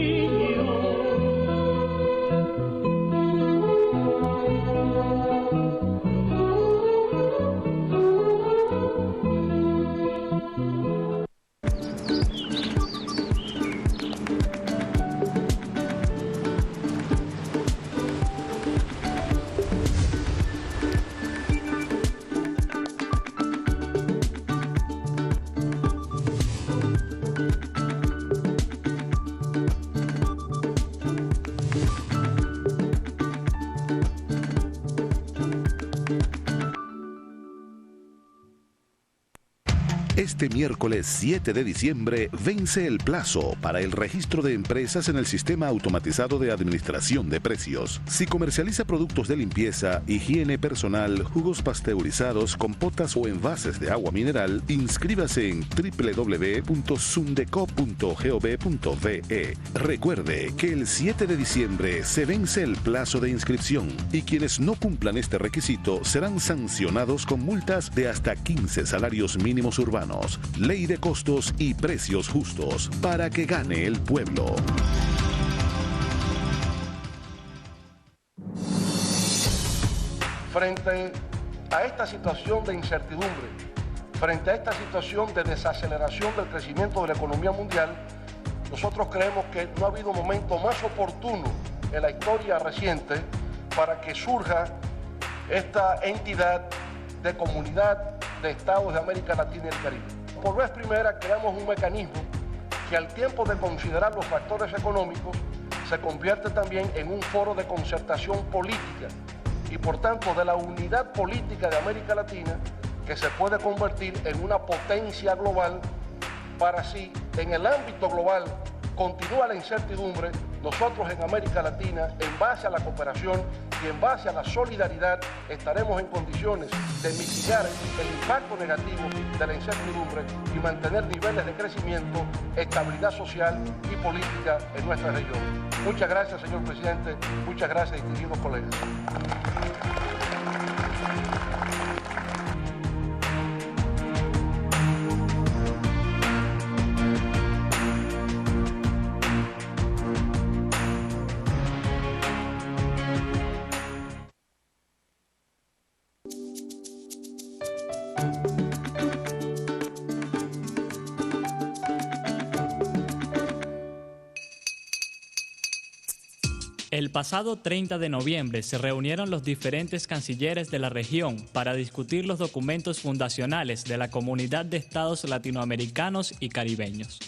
Este miércoles 7 de diciembre vence el plazo para el registro de empresas en el Sistema Automatizado de Administración de Precios. Si comercializa productos de limpieza, higiene personal, jugos pasteurizados, compotas o envases de agua mineral, inscríbase en www.sundeco.gov.ve. Recuerde que el 7 de diciembre se vence el plazo de inscripción y quienes no cumplan este requisito serán sancionados con multas de hasta 15 salarios mínimos urbanos. Ley de costos y precios justos para que gane el pueblo. Frente a esta situación de incertidumbre, frente a esta situación de desaceleración del crecimiento de la economía mundial, nosotros creemos que no ha habido momento más oportuno en la historia reciente para que surja esta entidad de comunidad de estados de América Latina y el Caribe. Por vez primera creamos un mecanismo que al tiempo de considerar los factores económicos se convierte también en un foro de concertación política y por tanto de la unidad política de América Latina que se puede convertir en una potencia global para así en el ámbito global continúa la incertidumbre, nosotros en América Latina, en base a la cooperación y en base a la solidaridad, estaremos en condiciones de mitigar el impacto negativo de la incertidumbre y mantener niveles de crecimiento, estabilidad social y política en nuestra región. Muchas gracias, señor presidente. Muchas gracias, distinguidos colegas. El pasado 30 de noviembre se reunieron los diferentes cancilleres de la región para discutir los documentos fundacionales de la Comunidad de Estados Latinoamericanos y Caribeños.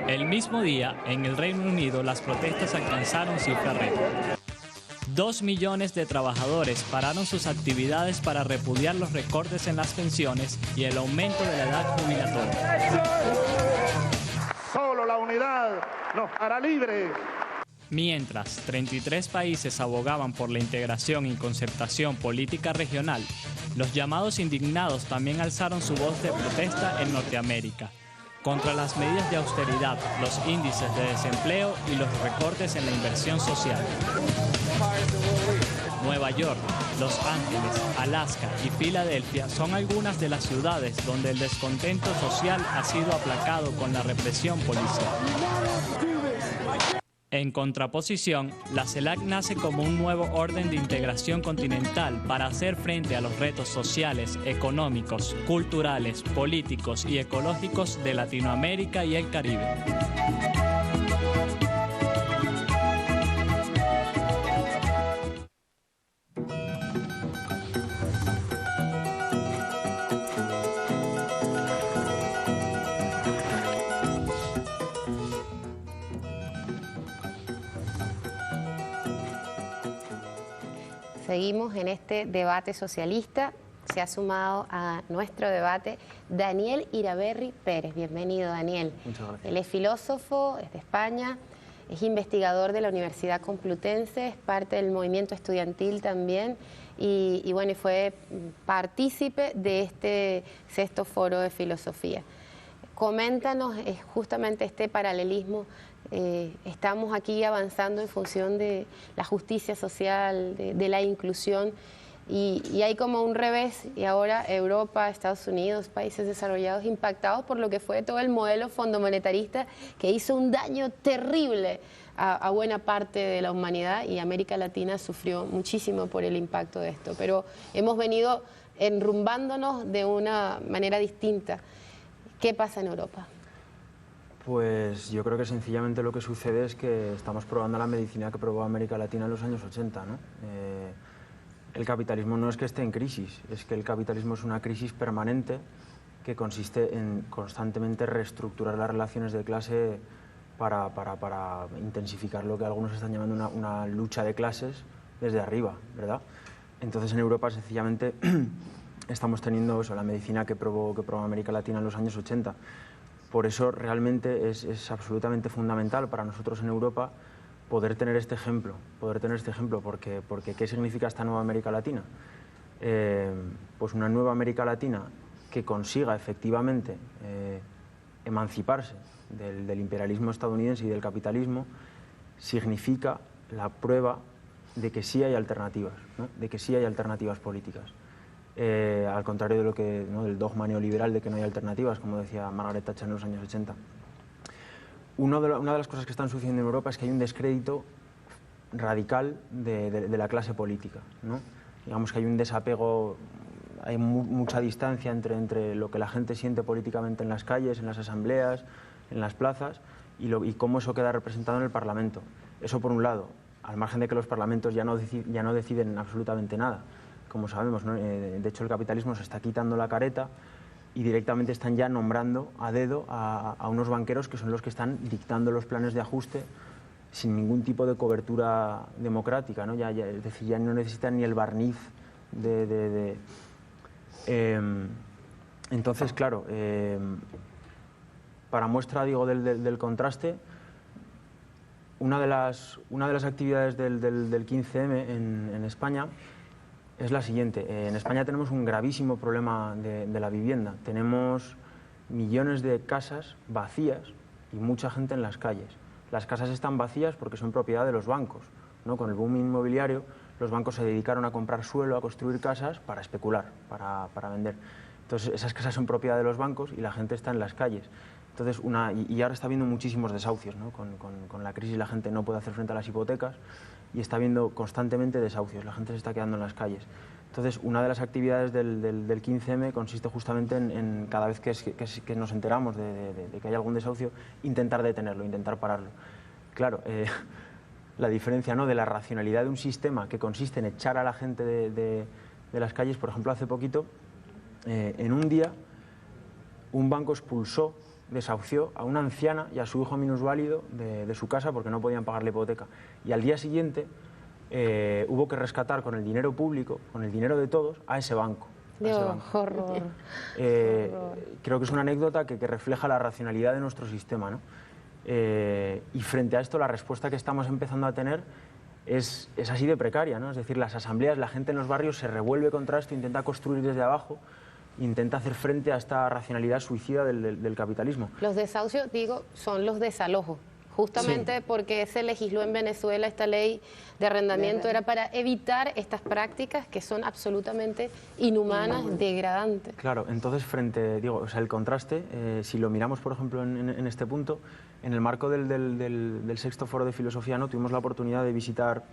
El mismo día, en el Reino Unido, las protestas alcanzaron cifra récord. 2 millones de trabajadores pararon sus actividades para repudiar los recortes en las pensiones y el aumento de la edad jubilatoria. Solo la unidad nos hará libres. Mientras 33 países abogaban por la integración y concertación política regional, los llamados indignados también alzaron su voz de protesta en Norteamérica, contra las medidas de austeridad, los índices de desempleo y los recortes en la inversión social. Nueva York, Los Ángeles, Alaska y Filadelfia son algunas de las ciudades donde el descontento social ha sido aplacado con la represión policial. En contraposición, la CELAC nace como un nuevo orden de integración continental para hacer frente a los retos sociales, económicos, culturales, políticos y ecológicos de Latinoamérica y el Caribe. Seguimos en este debate socialista. Se ha sumado a nuestro debate Daniel Iraberri Pérez. Bienvenido, Daniel. Muchas gracias. Él es filósofo, es de España, es investigador de la Universidad Complutense, es parte del movimiento estudiantil también y bueno, fue partícipe de este 6º Foro de Filosofía. Coméntanos justamente este paralelismo. Estamos aquí avanzando en función de la justicia social, de la inclusión y hay como un revés y ahora Europa, Estados Unidos, países desarrollados impactados por lo que fue todo el modelo fondomonetarista que hizo un daño terrible a buena parte de la humanidad y América Latina sufrió muchísimo por el impacto de esto, pero hemos venido enrumbándonos de una manera distinta. ¿Qué pasa en Europa? Pues yo creo que sencillamente lo que sucede es que estamos probando la medicina que probó América Latina en los años 80, ¿no? El capitalismo no es que esté en crisis, es que el capitalismo es una crisis permanente que consiste en constantemente reestructurar las relaciones de clase para intensificar lo que algunos están llamando una lucha de clases desde arriba, ¿verdad? Entonces en Europa sencillamente estamos teniendo eso, la medicina que probó América Latina en los años 80. Por eso realmente es absolutamente fundamental para nosotros en Europa poder tener este ejemplo, porque ¿qué significa esta nueva América Latina? Pues una nueva América Latina que consiga efectivamente emanciparse del imperialismo estadounidense y del capitalismo significa la prueba de que sí hay alternativas, ¿no? De que sí hay alternativas políticas. Al contrario de lo que, ¿no?, del dogma neoliberal de que no hay alternativas, como decía Margaret Thatcher en los años 80. Una de las cosas que están sucediendo en Europa es que hay un descrédito radical de la clase política, ¿no? Digamos que hay un desapego, hay mucha distancia entre lo que la gente siente políticamente en las calles, en las asambleas, en las plazas, y cómo eso queda representado en el Parlamento. Eso por un lado, al margen de que los parlamentos ya no deciden absolutamente nada, como sabemos, ¿no? De hecho, el capitalismo se está quitando la careta y directamente están ya nombrando a dedo a unos banqueros que son los que están dictando los planes de ajuste sin ningún tipo de cobertura democrática, ¿no? Es decir, ya no necesitan ni el barniz entonces, claro, para muestra, digo, del contraste, una de las actividades del 15M en España es la siguiente. En España tenemos un gravísimo problema de la vivienda. Tenemos millones de casas vacías y mucha gente en las calles. Las casas están vacías porque son propiedad de los bancos, ¿no? Con el boom inmobiliario, los bancos se dedicaron a comprar suelo, a construir casas para especular, para vender. Entonces, esas casas son propiedad de los bancos y la gente está en las calles. Entonces, y ahora está habiendo muchísimos desahucios, ¿no? Con la crisis la gente no puede hacer frente a las hipotecas y está habiendo constantemente desahucios, la gente se está quedando en las calles. Entonces, una de las actividades del 15M consiste justamente en cada vez que nos enteramos de que hay algún desahucio, intentar detenerlo, intentar pararlo. Claro, la diferencia, ¿no?, de la racionalidad de un sistema que consiste en echar a la gente de las calles. Por ejemplo, hace poquito, en un día, un banco desahució a una anciana y a su hijo minusválido de su casa porque no podían pagar la hipoteca. Y al día siguiente hubo que rescatar con el dinero público, con el dinero de todos, a ese banco. Horror. Creo que es una anécdota que refleja la racionalidad de nuestro sistema, ¿no? Y frente a esto, la respuesta que estamos empezando a tener es así de precaria, ¿no? Es decir, las asambleas, la gente en los barrios se revuelve contra esto, intenta construir desde abajo, intenta hacer frente a esta racionalidad suicida del capitalismo. Los desahucios, digo, son los desalojos. Justamente sí, porque se legisló en Venezuela esta ley de arrendamiento, era para evitar estas prácticas que son absolutamente inhumanas, degradantes. Claro, entonces el contraste, si lo miramos, por ejemplo, en este punto, en el marco del sexto foro de filosofía, ¿no?, tuvimos la oportunidad de visitar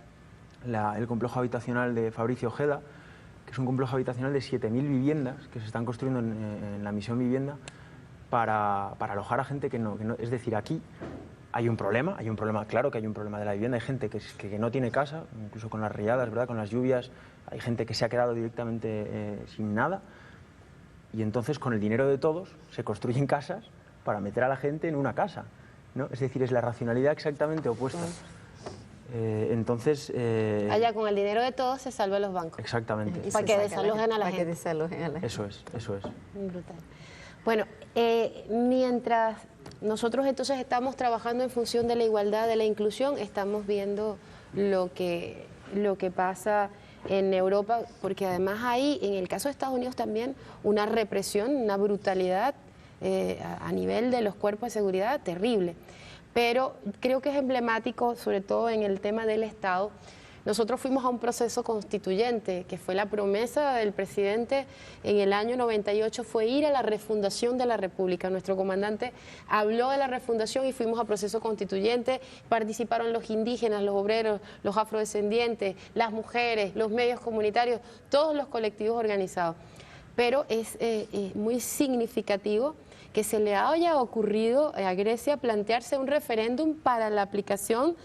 el complejo habitacional de Fabricio Ojeda, que es un complejo habitacional de 7.000 viviendas que se están construyendo en la misión vivienda para alojar a gente que no, es decir, aquí hay un problema, claro que hay un problema de la vivienda, hay gente que no tiene casa, incluso con las riadas, ¿verdad?, con las lluvias, hay gente que se ha quedado directamente sin nada, y entonces con el dinero de todos se construyen casas para meter a la gente en una casa, ¿no? Es decir, es la racionalidad exactamente opuesta. Entonces... Allá con el dinero de todos se salvan los bancos. Exactamente. Para que desalojen a la gente. Para que desalojen a la gente. Eso es. Brutal. Bueno, mientras nosotros entonces estamos trabajando en función de la igualdad, de la inclusión, estamos viendo lo que pasa en Europa, porque además hay, en el caso de Estados Unidos también, una represión, una brutalidad a nivel de los cuerpos de seguridad terrible. Pero creo que es emblemático, sobre todo en el tema del Estado. Nosotros fuimos a un proceso constituyente, que fue la promesa del presidente en el año 98, fue ir a la refundación de la República. Nuestro comandante habló de la refundación y fuimos a proceso constituyente. Participaron los indígenas, los obreros, los afrodescendientes, las mujeres, los medios comunitarios, todos los colectivos organizados. Pero es muy significativo que se le haya ocurrido a Grecia plantearse un referéndum para la aplicación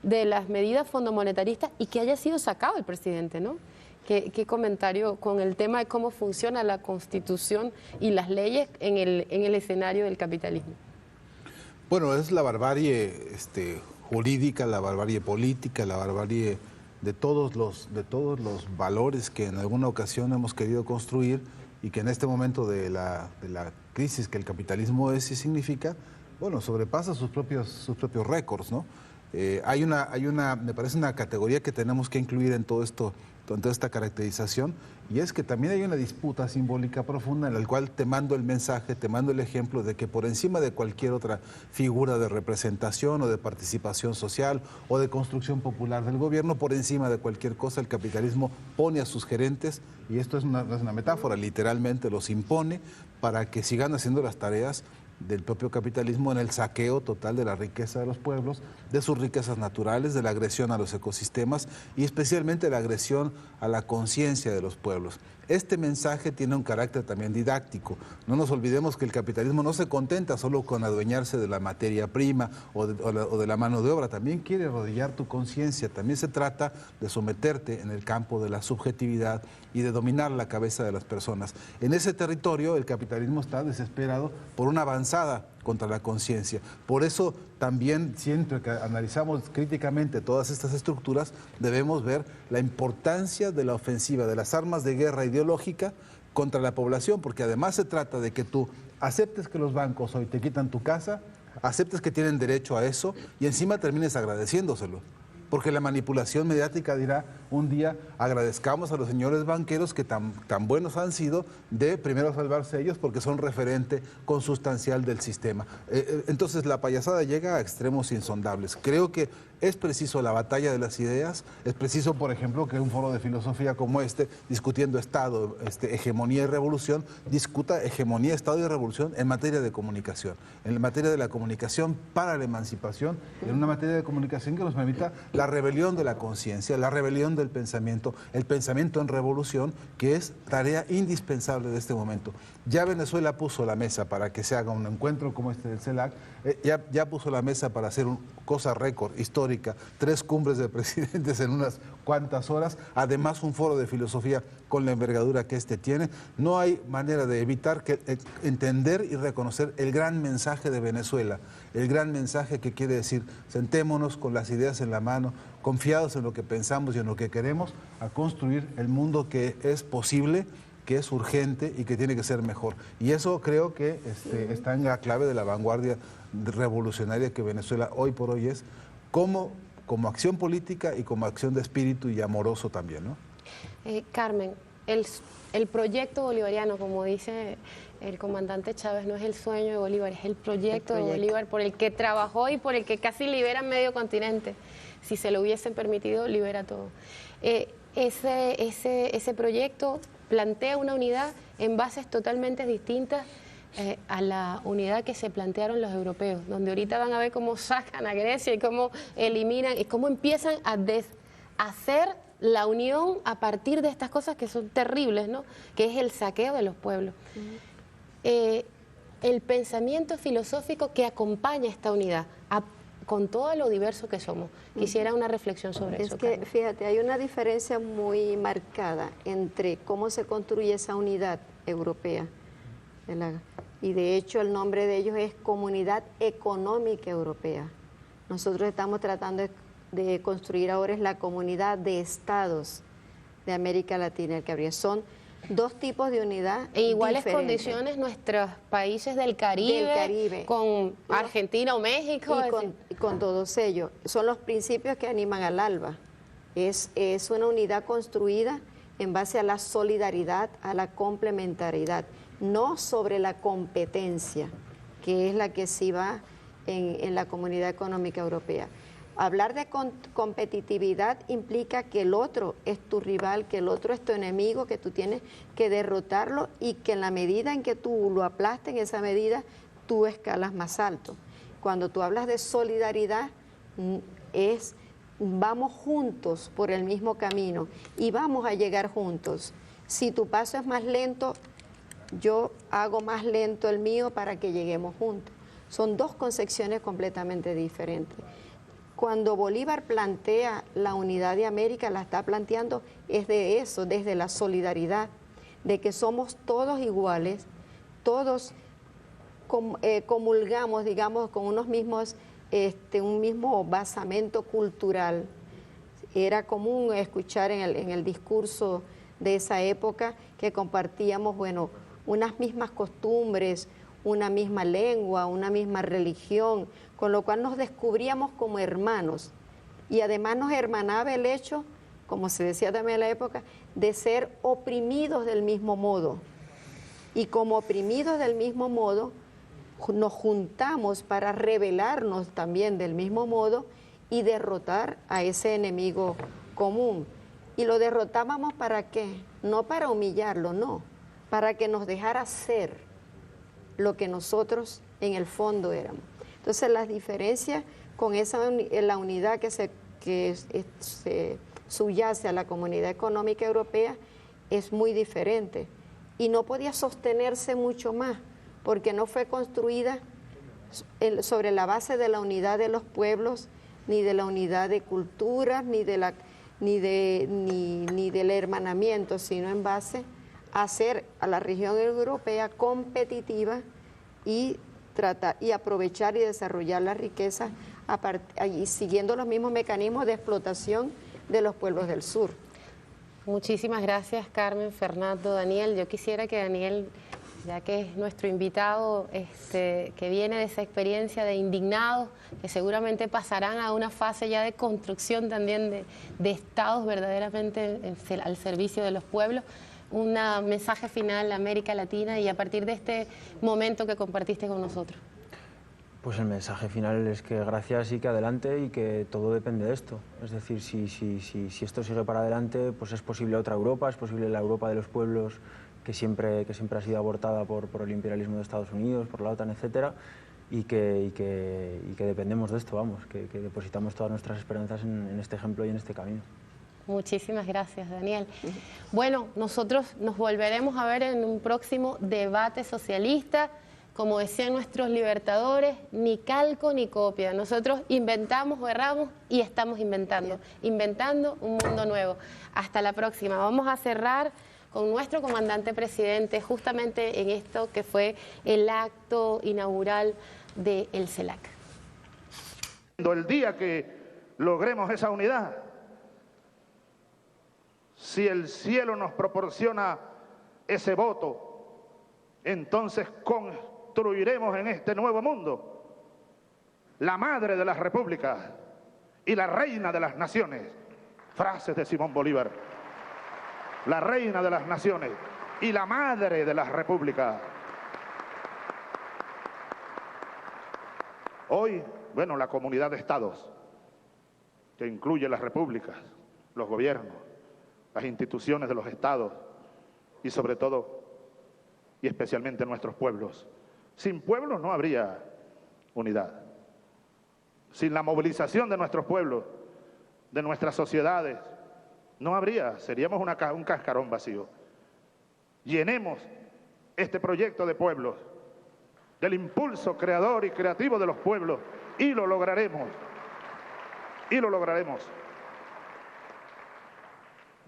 de las medidas fondomonetaristas y que haya sido sacado el presidente, ¿no? ¿Qué comentario con el tema de cómo funciona la Constitución y las leyes en el escenario del capitalismo? Bueno, es la barbarie jurídica, la barbarie política, la barbarie de todos los valores que en alguna ocasión hemos querido construir y que en este momento de la crisis que el capitalismo es y significa, bueno, sobrepasa sus propios récords, ¿no? Me parece una categoría que tenemos que incluir en todo esto, en toda esta caracterización, y es que también hay una disputa simbólica profunda en la cual te mando el mensaje, te mando el ejemplo de que por encima de cualquier otra figura de representación o de participación social o de construcción popular del gobierno, por encima de cualquier cosa el capitalismo pone a sus gerentes, y esto no es una metáfora, literalmente los impone para que sigan haciendo las tareas del propio capitalismo en el saqueo total de la riqueza de los pueblos, de sus riquezas naturales, de la agresión a los ecosistemas y especialmente la agresión a la conciencia de los pueblos. Este mensaje tiene un carácter también didáctico. No nos olvidemos que el capitalismo no se contenta solo con adueñarse de la materia prima o de la mano de obra, también quiere arrodillar tu conciencia, también se trata de someterte en el campo de la subjetividad y de dominar la cabeza de las personas. En ese territorio el capitalismo está desesperado por una avanzada contra la conciencia. Por eso también siempre que analizamos críticamente todas estas estructuras debemos ver la importancia de la ofensiva, de las armas de guerra ideológica contra la población, porque además se trata de que tú aceptes que los bancos hoy te quitan tu casa, aceptes que tienen derecho a eso y encima termines agradeciéndoselo. Porque la manipulación mediática dirá un día agradezcamos a los señores banqueros que tan buenos han sido de primero salvarse ellos porque son referente consustancial del sistema. Entonces la payasada llega a extremos insondables. Creo que es preciso la batalla de las ideas, es preciso, por ejemplo, que un foro de filosofía como este, discutiendo Estado, hegemonía y revolución, discuta hegemonía, Estado y revolución en materia de comunicación, en materia de la comunicación para la emancipación, en una materia de comunicación que nos permita la rebelión de la conciencia, la rebelión del pensamiento, el pensamiento en revolución, que es tarea indispensable de este momento. Ya Venezuela puso la mesa para que se haga un encuentro como este del CELAC, ya puso la mesa para hacer una cosa récord, histórica, 3 cumbres de presidentes en unas cuantas horas, además un foro de filosofía con la envergadura que este tiene. No hay manera de evitar entender y reconocer el gran mensaje de Venezuela, el gran mensaje que quiere decir, sentémonos con las ideas en la mano, confiados en lo que pensamos y en lo que queremos, a construir el mundo que es posible, que es urgente y que tiene que ser mejor. Y eso creo que está en la clave de la vanguardia revolucionaria que Venezuela hoy por hoy es, como acción política y como acción de espíritu y amoroso también, ¿no? Carmen, el proyecto bolivariano, como dice el comandante Chávez, no es el sueño de Bolívar, es el proyecto de Bolívar por el que trabajó y por el que casi libera medio continente. Si se lo hubiesen permitido, libera todo. Ese proyecto plantea una unidad en bases totalmente distintas a la unidad que se plantearon los europeos, donde ahorita van a ver cómo sacan a Grecia y cómo eliminan y cómo empiezan a hacer la unión a partir de estas cosas que son terribles, ¿no? Que es el saqueo de los pueblos. El pensamiento filosófico que acompaña esta unidad, con todo lo diverso que somos. Quisiera una reflexión sobre eso. Es que, fíjate, hay una diferencia muy marcada entre cómo se construye esa unidad europea. Y de hecho el nombre de ellos es Comunidad Económica Europea. Nosotros estamos tratando de construir ahora es la Comunidad de Estados de América Latina, el que habría. Son 2 tipos de unidad en iguales diferentes. Condiciones nuestros países del Caribe, con Argentina o México. Y con todos ellos. Son los principios que animan al ALBA. Es una unidad construida en base a la solidaridad, a la complementariedad, no sobre la competencia, que es la que sí va en la Comunidad Económica Europea. Hablar de competitividad implica que el otro es tu rival, que el otro es tu enemigo, que tú tienes que derrotarlo y que en la medida en que tú lo aplastes, en esa medida tú escalas más alto. Cuando tú hablas de solidaridad, vamos juntos por el mismo camino y vamos a llegar juntos. Si tu paso es más lento, yo hago más lento el mío para que lleguemos juntos. Son 2 concepciones completamente diferentes. Cuando Bolívar plantea la unidad de América, la está planteando es de eso, desde la solidaridad, de que somos todos iguales, todos comulgamos, digamos, con unos mismos, un mismo basamento cultural. Era común escuchar en el discurso de esa época, que compartíamos, bueno, unas mismas costumbres, una misma lengua, una misma religión, con lo cual nos descubríamos como hermanos. Y además nos hermanaba el hecho, como se decía también en la época, de ser oprimidos del mismo modo. Y como oprimidos del mismo modo, nos juntamos para rebelarnos también del mismo modo y derrotar a ese enemigo común. Y lo derrotábamos ¿para qué? No para humillarlo, no, para que nos dejara ser lo que nosotros en el fondo éramos. Entonces las diferencias con la unidad que se subyace a la Comunidad Económica Europea es muy diferente y no podía sostenerse mucho más porque no fue construida sobre la base de la unidad de los pueblos, ni de la unidad de culturas, ni del hermanamiento, sino en base a hacer a la región europea competitiva y aprovechar y desarrollar la riqueza siguiendo los mismos mecanismos de explotación de los pueblos del sur. Muchísimas gracias, Carmen, Fernando, Daniel. Yo quisiera que Daniel, ya que es nuestro invitado, que viene de esa experiencia de indignados, que seguramente pasarán a una fase ya de construcción también de estados verdaderamente al servicio de los pueblos, un mensaje final a América Latina y a partir de este momento que compartiste con nosotros. Pues el mensaje final es que gracias y que adelante y que todo depende de esto. Es decir, si esto sigue para adelante, pues es posible otra Europa, es posible la Europa de los pueblos que siempre ha sido abortada por el imperialismo de Estados Unidos, por la OTAN, etcétera, y que dependemos de esto, vamos, que depositamos todas nuestras esperanzas en este ejemplo y en este camino. Muchísimas gracias, Daniel. Bueno, nosotros nos volveremos a ver en un próximo debate socialista. Como decían nuestros libertadores, ni calco ni copia. Nosotros inventamos o erramos y estamos inventando un mundo nuevo. Hasta la próxima. Vamos a cerrar con nuestro comandante presidente justamente en esto que fue el acto inaugural del CELAC. El día que logremos esa unidad, si el cielo nos proporciona ese voto, entonces construiremos en este nuevo mundo la madre de las repúblicas y la reina de las naciones. Frases de Simón Bolívar. La reina de las naciones y la madre de las repúblicas. Hoy, bueno, la comunidad de estados, que incluye las repúblicas, los gobiernos, las instituciones de los estados y sobre todo y especialmente nuestros pueblos. Sin pueblos no habría unidad. Sin la movilización de nuestros pueblos, de nuestras sociedades, no habría, seríamos un cascarón vacío. Llenemos este proyecto de pueblos, del impulso creador y creativo de los pueblos, y lo lograremos. Y lo lograremos.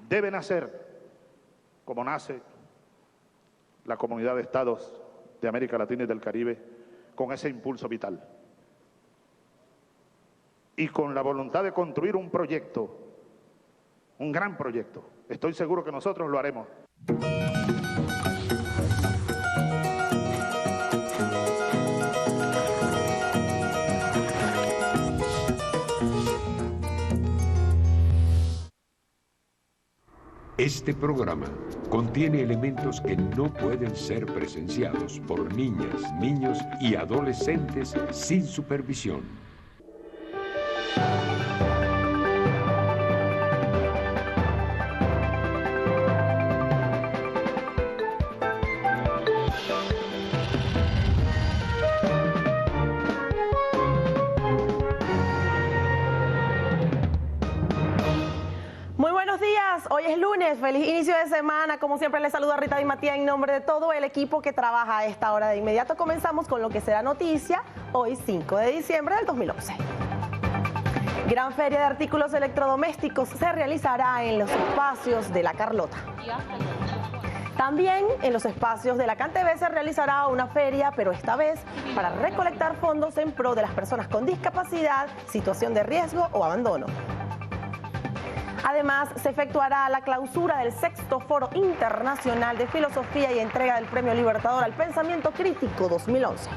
Debe nacer, como nace la Comunidad de Estados de América Latina y del Caribe, con ese impulso vital. Y con la voluntad de construir un proyecto, un gran proyecto. Estoy seguro que nosotros lo haremos. Este programa contiene elementos que no pueden ser presenciados por niñas, niños y adolescentes sin supervisión. Hoy es lunes, feliz inicio de semana. Como siempre les saluda Rita Di Mattía en nombre de todo el equipo que trabaja a esta hora. De inmediato comenzamos con lo que será noticia hoy 5 de diciembre del 2011. Gran feria de artículos electrodomésticos se realizará en los espacios de La Carlota. También en los espacios de la CanTV se realizará una feria, pero esta vez para recolectar fondos en pro de las personas con discapacidad, situación de riesgo o abandono. Además, se efectuará la clausura del 6º Foro Internacional de Filosofía y entrega del Premio Libertador al Pensamiento Crítico 2011.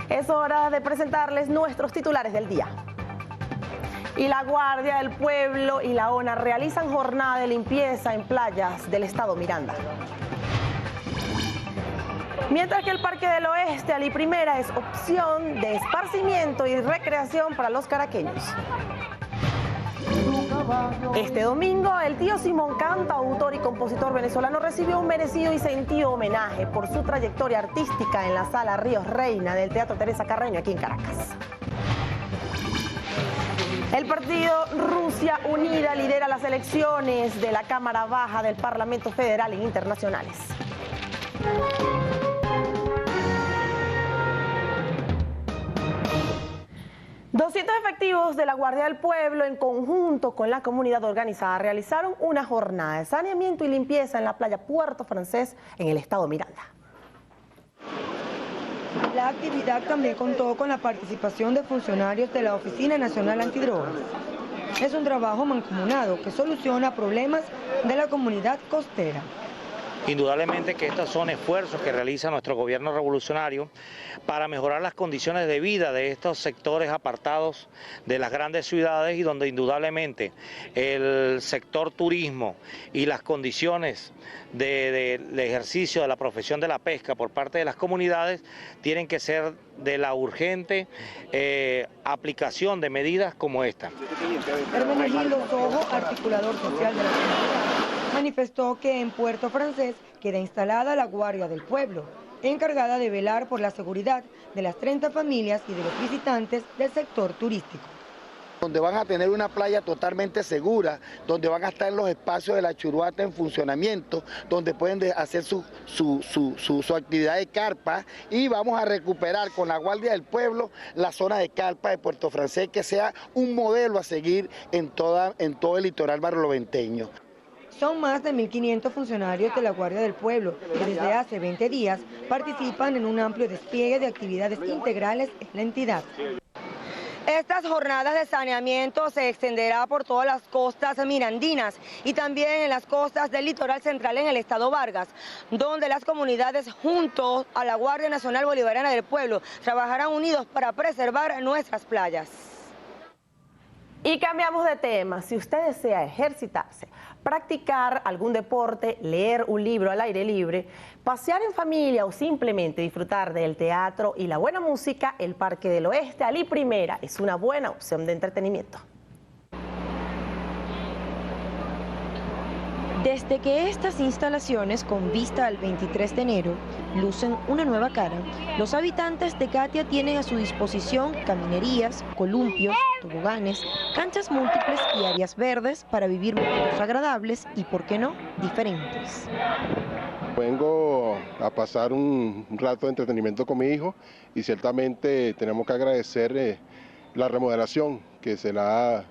Es hora de presentarles nuestros titulares del día. Y la Guardia del Pueblo y la ONA realizan jornada de limpieza en playas del estado Miranda. Mientras que el Parque del Oeste, Ali Primera, es opción de esparcimiento y recreación para los caraqueños. Este domingo, el tío Simón, cantautor y compositor venezolano, recibió un merecido y sentido homenaje por su trayectoria artística en la Sala Ríos Reina del Teatro Teresa Carreño, aquí en Caracas. El partido Rusia Unida lidera las elecciones de la Cámara Baja del Parlamento Federal en internacionales. 200 efectivos de la Guardia del Pueblo, en conjunto con la comunidad organizada, realizaron una jornada de saneamiento y limpieza en la playa Puerto Francés, en el estado Miranda. La actividad también contó con la participación de funcionarios de la Oficina Nacional Antidrogas. Es un trabajo mancomunado que soluciona problemas de la comunidad costera. Indudablemente que estos son esfuerzos que realiza nuestro gobierno revolucionario para mejorar las condiciones de vida de estos sectores apartados de las grandes ciudades y donde indudablemente el sector turismo y las condiciones del ejercicio de la profesión de la pesca por parte de las comunidades tienen que ser de la urgente aplicación de medidas como esta. Hermenegildo Sojo, articulador social de la comunidad, manifestó que en Puerto Francés queda instalada la Guardia del Pueblo, encargada de velar por la seguridad de las 30 familias y de los visitantes del sector turístico. Donde van a tener una playa totalmente segura, donde van a estar los espacios de la Churuata en funcionamiento, donde pueden hacer su actividad de carpa, y vamos a recuperar con la Guardia del Pueblo la zona de carpa de Puerto Francés, que sea un modelo a seguir en todo el litoral barloventeño. Son más de 1.500 funcionarios de la Guardia del Pueblo que desde hace 20 días participan en un amplio despliegue de actividades integrales en la entidad. Estas jornadas de saneamiento se extenderá por todas las costas mirandinas y también en las costas del litoral central en el estado Vargas, donde las comunidades junto a la Guardia Nacional Bolivariana del Pueblo trabajarán unidos para preservar nuestras playas. Y cambiamos de tema. Si usted desea ejercitarse, practicar algún deporte, leer un libro al aire libre, pasear en familia o simplemente disfrutar del teatro y la buena música, el Parque del Oeste, Ali Primera, es una buena opción de entretenimiento. Desde que estas instalaciones, con vista al 23 de enero, lucen una nueva cara, los habitantes de Catia tienen a su disposición caminerías, columpios, toboganes, canchas múltiples y áreas verdes para vivir momentos agradables y, por qué no, diferentes. Vengo a pasar un rato de entretenimiento con mi hijo y ciertamente tenemos que agradecer la remodelación que se le ha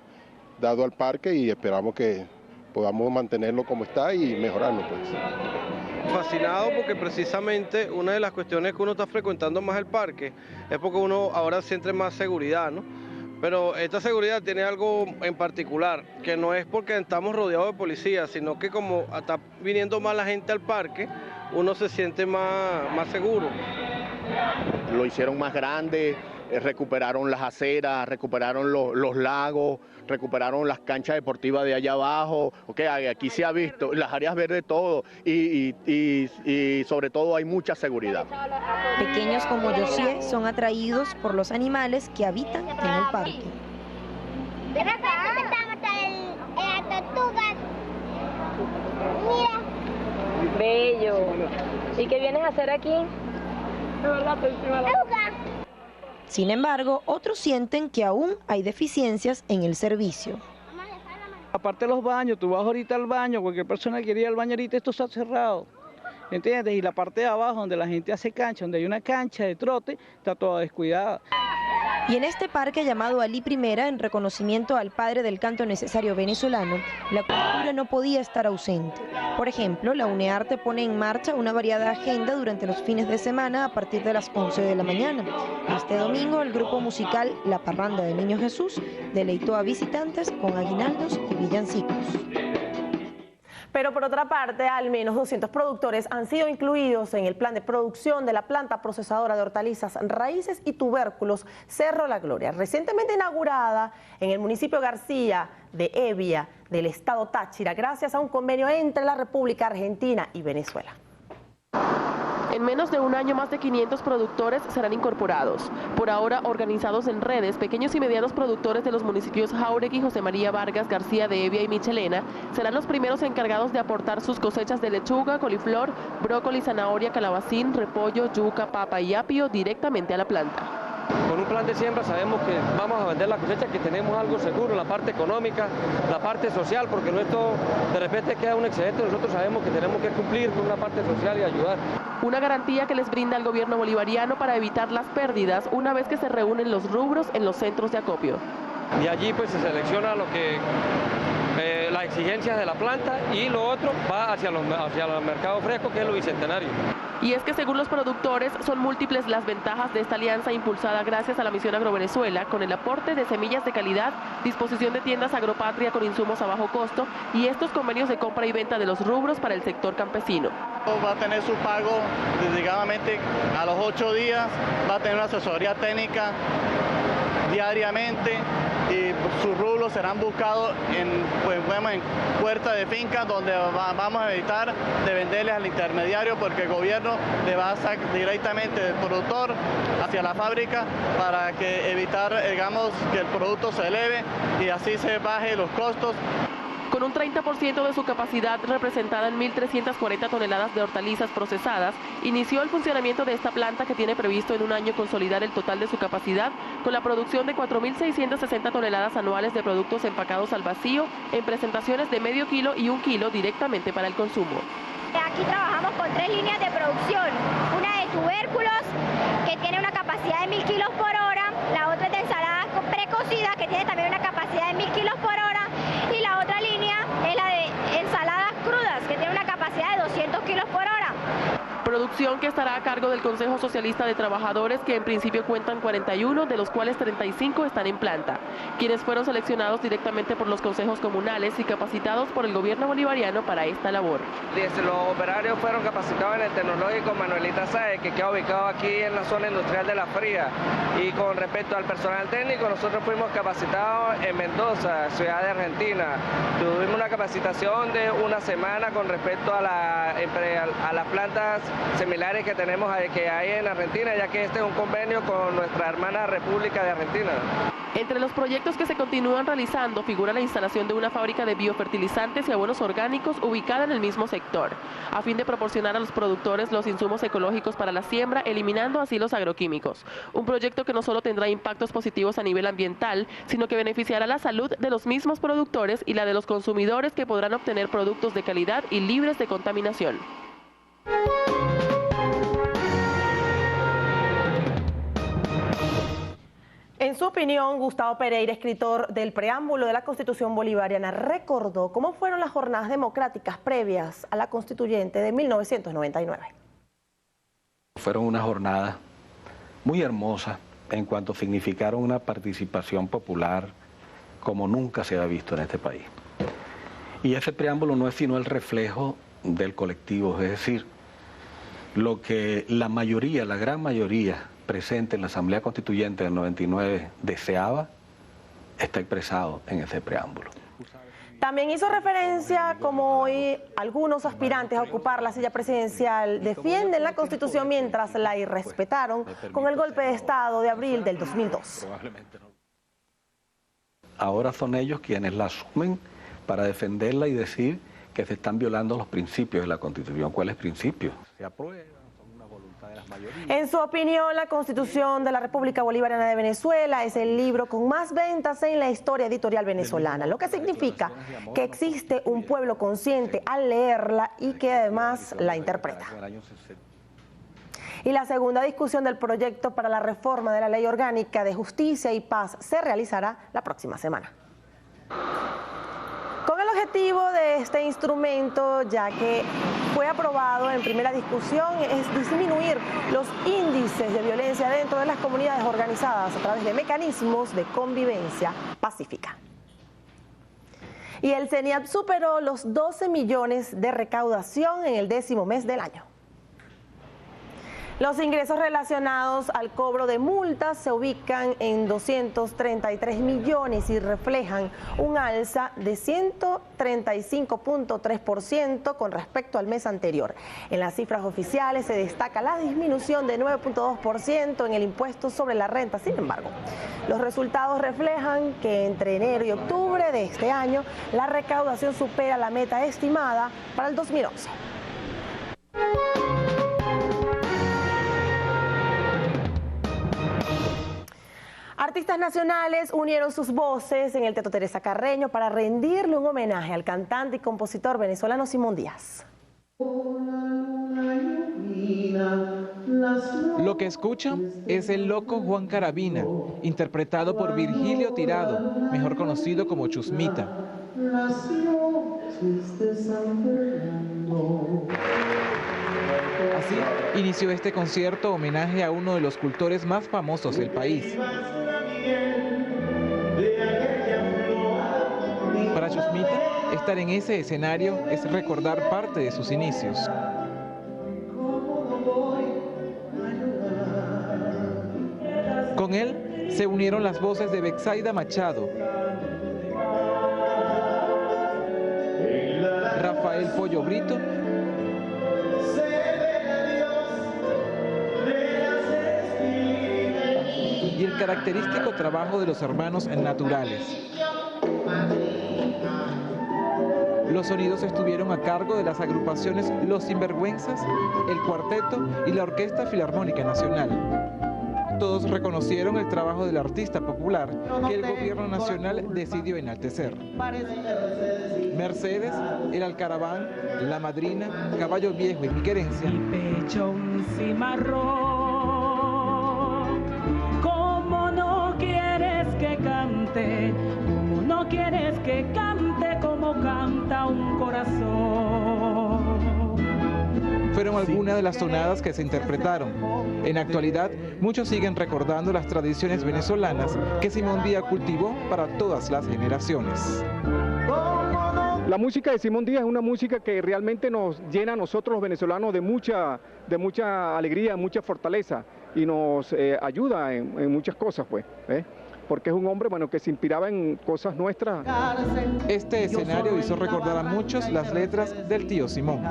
dado al parque y esperamos que podamos mantenerlo como está y mejorarlo, pues. Fascinado porque precisamente una de las cuestiones que uno está frecuentando más el parque es porque uno ahora siente más seguridad, ¿no? Pero esta seguridad tiene algo en particular, que no es porque estamos rodeados de policías, sino que como está viniendo más la gente al parque, uno se siente más seguro. Lo hicieron más grande, recuperaron las aceras, recuperaron los lagos, recuperaron las canchas deportivas de allá abajo, aquí se ha visto, las áreas verdes, todo, y sobre todo hay mucha seguridad. Pequeños como Josié son atraídos por los animales que habitan en el parque. Bello. ¿Y qué vienes a hacer aquí? Sin embargo, otros sienten que aún hay deficiencias en el servicio. Aparte de los baños, tú vas ahorita al baño, cualquier persona que quiere ir al baño ahorita, esto está cerrado, ¿entiendes? Y la parte de abajo, donde la gente hace cancha, donde hay una cancha de trote, está toda descuidada. Y en este parque llamado Alí I, en reconocimiento al padre del canto necesario venezolano, la cultura no podía estar ausente. Por ejemplo, la UNEARTE pone en marcha una variada agenda durante los fines de semana a partir de las 11 de la mañana. Este domingo, el grupo musical La Parranda del Niño Jesús deleitó a visitantes con aguinaldos y villancicos. Pero por otra parte, al menos 200 productores han sido incluidos en el plan de producción de la planta procesadora de hortalizas, raíces y tubérculos Cerro La Gloria, recientemente inaugurada en el municipio García de Evia del estado Táchira, gracias a un convenio entre la República Argentina y Venezuela. En menos de un año, más de 500 productores serán incorporados. Por ahora, organizados en redes, pequeños y medianos productores de los municipios Jáuregui, José María Vargas, García de Evia y Michelena serán los primeros encargados de aportar sus cosechas de lechuga, coliflor, brócoli, zanahoria, calabacín, repollo, yuca, papa y apio directamente a la planta. Con un plan de siembra sabemos que vamos a vender la cosecha, que tenemos algo seguro, la parte económica, la parte social, porque no esto de repente queda un excedente, nosotros sabemos que tenemos que cumplir con una parte social y ayudar. Una garantía que les brinda el gobierno bolivariano para evitar las pérdidas una vez que se reúnen los rubros en los centros de acopio. Y allí pues se selecciona lo que las exigencias de la planta y lo otro va hacia los mercados frescos, que es lo bicentenario. Y es que según los productores son múltiples las ventajas de esta alianza impulsada gracias a la Misión Agrovenezuela, con el aporte de semillas de calidad, disposición de tiendas Agropatria con insumos a bajo costo y estos convenios de compra y venta de los rubros para el sector campesino. Va a tener su pago dedicadamente a los 8 días, va a tener una asesoría técnica diariamente y sus rubros serán buscados en puerta de finca, donde vamos a evitar de venderles al intermediario, porque el gobierno le va a sacar directamente del productor hacia la fábrica para que evitar, digamos, que el producto se eleve y así se baje los costos. Con un 30% de su capacidad representada en 1.340 toneladas de hortalizas procesadas, inició el funcionamiento de esta planta que tiene previsto en un año consolidar el total de su capacidad con la producción de 4.660 toneladas anuales de productos empacados al vacío en presentaciones de medio kilo y 1 kilo directamente para el consumo. Aquí trabajamos con 3 líneas de producción, una de tubérculos que tiene una capacidad de 1.000 kilos por hora, la otra es de ensaladas precocidas que tiene también una capacidad de 1.000 kilos por hora y la otra línea es la de ensaladas crudas que tiene una capacidad de 200 kilos por hora. Producción que estará a cargo del Consejo Socialista de Trabajadores, que en principio cuentan 41, de los cuales 35 están en planta, quienes fueron seleccionados directamente por los consejos comunales y capacitados por el gobierno bolivariano para esta labor. Los operarios fueron capacitados en el tecnológico Manuelita Sáez, que queda ubicado aquí en la zona industrial de La Fría. Y con respecto al personal técnico, nosotros fuimos capacitados en Mendoza, ciudad de Argentina. Tuvimos una capacitación de una semana con respecto a las plantas similares que tenemos que hay en Argentina, ya que este es un convenio con nuestra hermana República de Argentina. Entre los proyectos que se continúan realizando figura la instalación de una fábrica de biofertilizantes y abonos orgánicos ubicada en el mismo sector, a fin de proporcionar a los productores los insumos ecológicos para la siembra, eliminando así los agroquímicos. Un proyecto que no solo tendrá impactos positivos a nivel ambiental, sino que beneficiará la salud de los mismos productores y la de los consumidores, que podrán obtener productos de calidad y libres de contaminación. En su opinión, Gustavo Pereira, escritor del preámbulo de la Constitución bolivariana, recordó cómo fueron las jornadas democráticas previas a la Constituyente de 1999. Fueron unas jornadas muy hermosas en cuanto significaron una participación popular como nunca se ha visto en este país. Y ese preámbulo no es sino el reflejo del colectivo, es decir, lo que la mayoría, la gran mayoría presente en la Asamblea Constituyente del 99 deseaba, está expresado en ese preámbulo. También hizo referencia como hoy algunos aspirantes a ocupar la silla presidencial defienden la Constitución mientras la irrespetaron con el golpe de Estado de abril del 2002. Ahora son ellos quienes la asumen para defenderla y decir que se están violando los principios de la Constitución. ¿Cuáles principios? Se aprueban, son una voluntad de las mayorías. En su opinión, la Constitución de la República Bolivariana de Venezuela es el libro con más ventas en la historia editorial venezolana, lo que significa que existe un pueblo consciente al leerla y que además la interpreta. Y la segunda discusión del proyecto para la reforma de la Ley Orgánica de Justicia y Paz se realizará la próxima semana. Con el objetivo de este instrumento, ya que fue aprobado en primera discusión, es disminuir los índices de violencia dentro de las comunidades organizadas a través de mecanismos de convivencia pacífica. Y el CENIAT superó los 12 millones de recaudación en el 10º mes del año. Los ingresos relacionados al cobro de multas se ubican en 233 millones y reflejan un alza de 135.3% con respecto al mes anterior. En las cifras oficiales se destaca la disminución de 9.2% en el impuesto sobre la renta. Sin embargo, los resultados reflejan que entre enero y octubre de este año la recaudación supera la meta estimada para el 2011. Artistas nacionales unieron sus voces en el Teatro Teresa Carreño para rendirle un homenaje al cantante y compositor venezolano Simón Díaz. Lo que escuchan es el loco Juan Carabina, interpretado por Virgilio Tirado, mejor conocido como Chusmita. Así inició este concierto homenaje a uno de los cultores más famosos del país. Para Chusmita, estar en ese escenario es recordar parte de sus inicios. Con él se unieron las voces de Betsaida Machado, Rafael Pollo Brito y el característico trabajo de los hermanos naturales. Los sonidos estuvieron a cargo de las agrupaciones Los Sinvergüenzas, el Cuarteto y la Orquesta Filarmónica Nacional. Todos reconocieron el trabajo del artista popular que el gobierno nacional decidió enaltecer. Mercedes, El Alcaraván, La Madrina, Caballo Viejo y Mi Querencia. Mi pecho un cimarrón, ¿cómo no quieres que cante? ¿Cómo no quieres que cante como canta un corazón? Fueron algunas de las tonadas que se interpretaron. En la actualidad, muchos siguen recordando las tradiciones venezolanas que Simón Díaz cultivó para todas las generaciones. La música de Simón Díaz es una música que realmente nos llena a nosotros los venezolanos de mucha alegría, mucha fortaleza y nos ayuda en muchas cosas, pues, porque es un hombre, bueno, que se inspiraba en cosas nuestras. Este escenario hizo recordar a muchos las letras del tío Simón.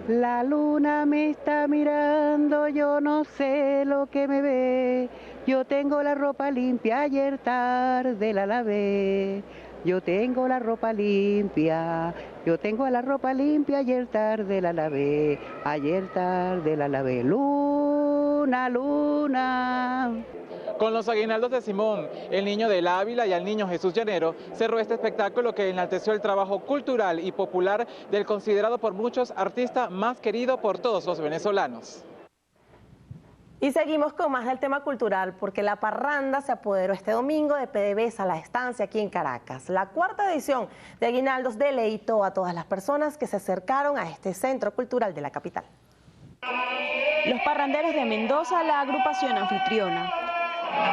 La luna me está mirando, yo no sé lo que me ve. Yo tengo la ropa limpia, ayer tarde la lavé. Yo tengo la ropa limpia, yo tengo la ropa limpia, ayer tarde la lavé, ayer tarde la lavé. Luna, luna. Con los aguinaldos de Simón, el niño del Ávila y al niño Jesús Llanero, cerró este espectáculo que enalteció el trabajo cultural y popular del considerado por muchos artista más querido por todos los venezolanos. Y seguimos con más del tema cultural, porque la parranda se apoderó este domingo de PDVSA La Estancia aquí en Caracas. La cuarta edición de Aguinaldos deleitó a todas las personas que se acercaron a este centro cultural de la capital. Los parranderos de Mendoza, la agrupación anfitriona.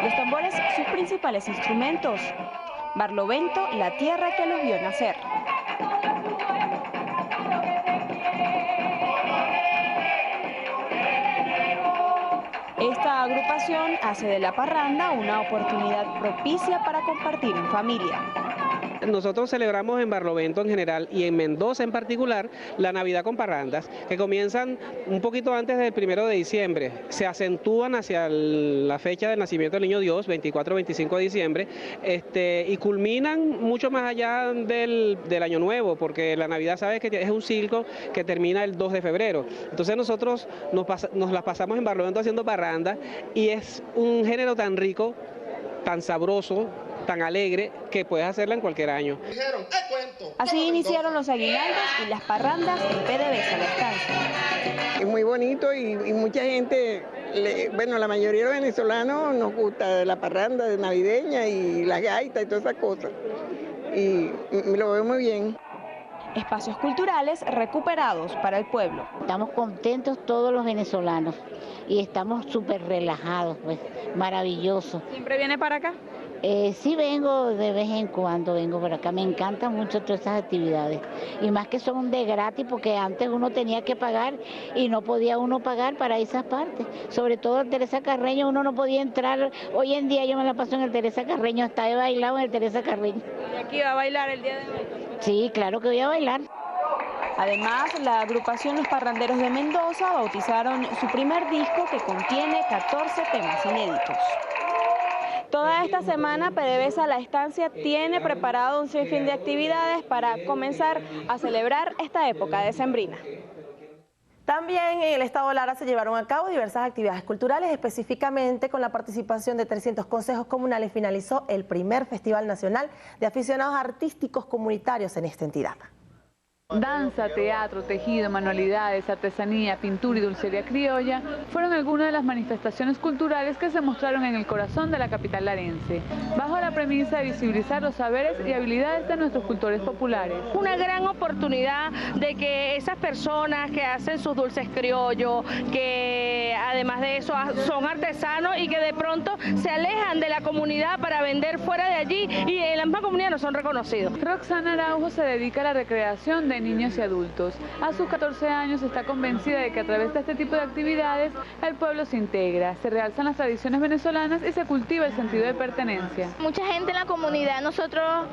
Los tambores, sus principales instrumentos. Barlovento, la tierra que los vio nacer. Esta agrupación hace de la parranda una oportunidad propicia para compartir en familia. Nosotros celebramos en Barlovento en general y en Mendoza en particular la Navidad con parrandas, que comienzan un poquito antes del 1 de diciembre, se acentúan hacia la fecha del nacimiento del Niño Dios, 24-25 de diciembre, y culminan mucho más allá del Año Nuevo, porque la Navidad, sabes que es un ciclo que termina el 2 de febrero. Entonces nosotros nos las pasamos en Barlovento haciendo parrandas y es un género tan rico, tan sabroso, tan alegre que puedes hacerla en cualquier año. Así iniciaron los aguinaldos y las parrandas en PDVSA La Estancia. Es muy bonito y mucha gente, bueno, la mayoría de los venezolanos nos gusta la parranda navideña y las gaitas y todas esas cosas. Y lo veo muy bien. Espacios culturales recuperados para el pueblo. Estamos contentos todos los venezolanos y estamos súper relajados, pues, maravilloso. ¿Siempre viene para acá? Sí vengo, de vez en cuando vengo por acá, me encantan mucho todas esas actividades y más que son de gratis porque antes uno tenía que pagar y no podía uno pagar para esas partes, sobre todo en Teresa Carreño uno no podía entrar, hoy en día yo me la paso en el Teresa Carreño, hasta he bailado en el Teresa Carreño. ¿Y aquí va a bailar el día de hoy? Sí, claro que voy a bailar. Además, la agrupación Los Parranderos de Mendoza bautizaron su primer disco que contiene 14 temas inéditos. Toda esta semana PDVSA La Estancia tiene preparado un sinfín de actividades para comenzar a celebrar esta época decembrina. También en el estado Lara se llevaron a cabo diversas actividades culturales, específicamente con la participación de 300 consejos comunales finalizó el primer Festival Nacional de Aficionados Artísticos Comunitarios en esta entidad. Danza, teatro, tejido, manualidades, artesanía, pintura y dulcería criolla fueron algunas de las manifestaciones culturales que se mostraron en el corazón de la capital larense, bajo la premisa de visibilizar los saberes y habilidades de nuestros cultores populares. Una gran oportunidad de que esas personas que hacen sus dulces criollos, que además de eso son artesanos y que de pronto se alejan de la comunidad para vender fuera de allí y en la misma comunidad no son reconocidos. Roxana Araujo se dedica a la recreación de niños y adultos. A sus 14 años está convencida de que a través de este tipo de actividades el pueblo se integra, se realzan las tradiciones venezolanas y se cultiva el sentido de pertenencia. Mucha gente en la comunidad, nosotros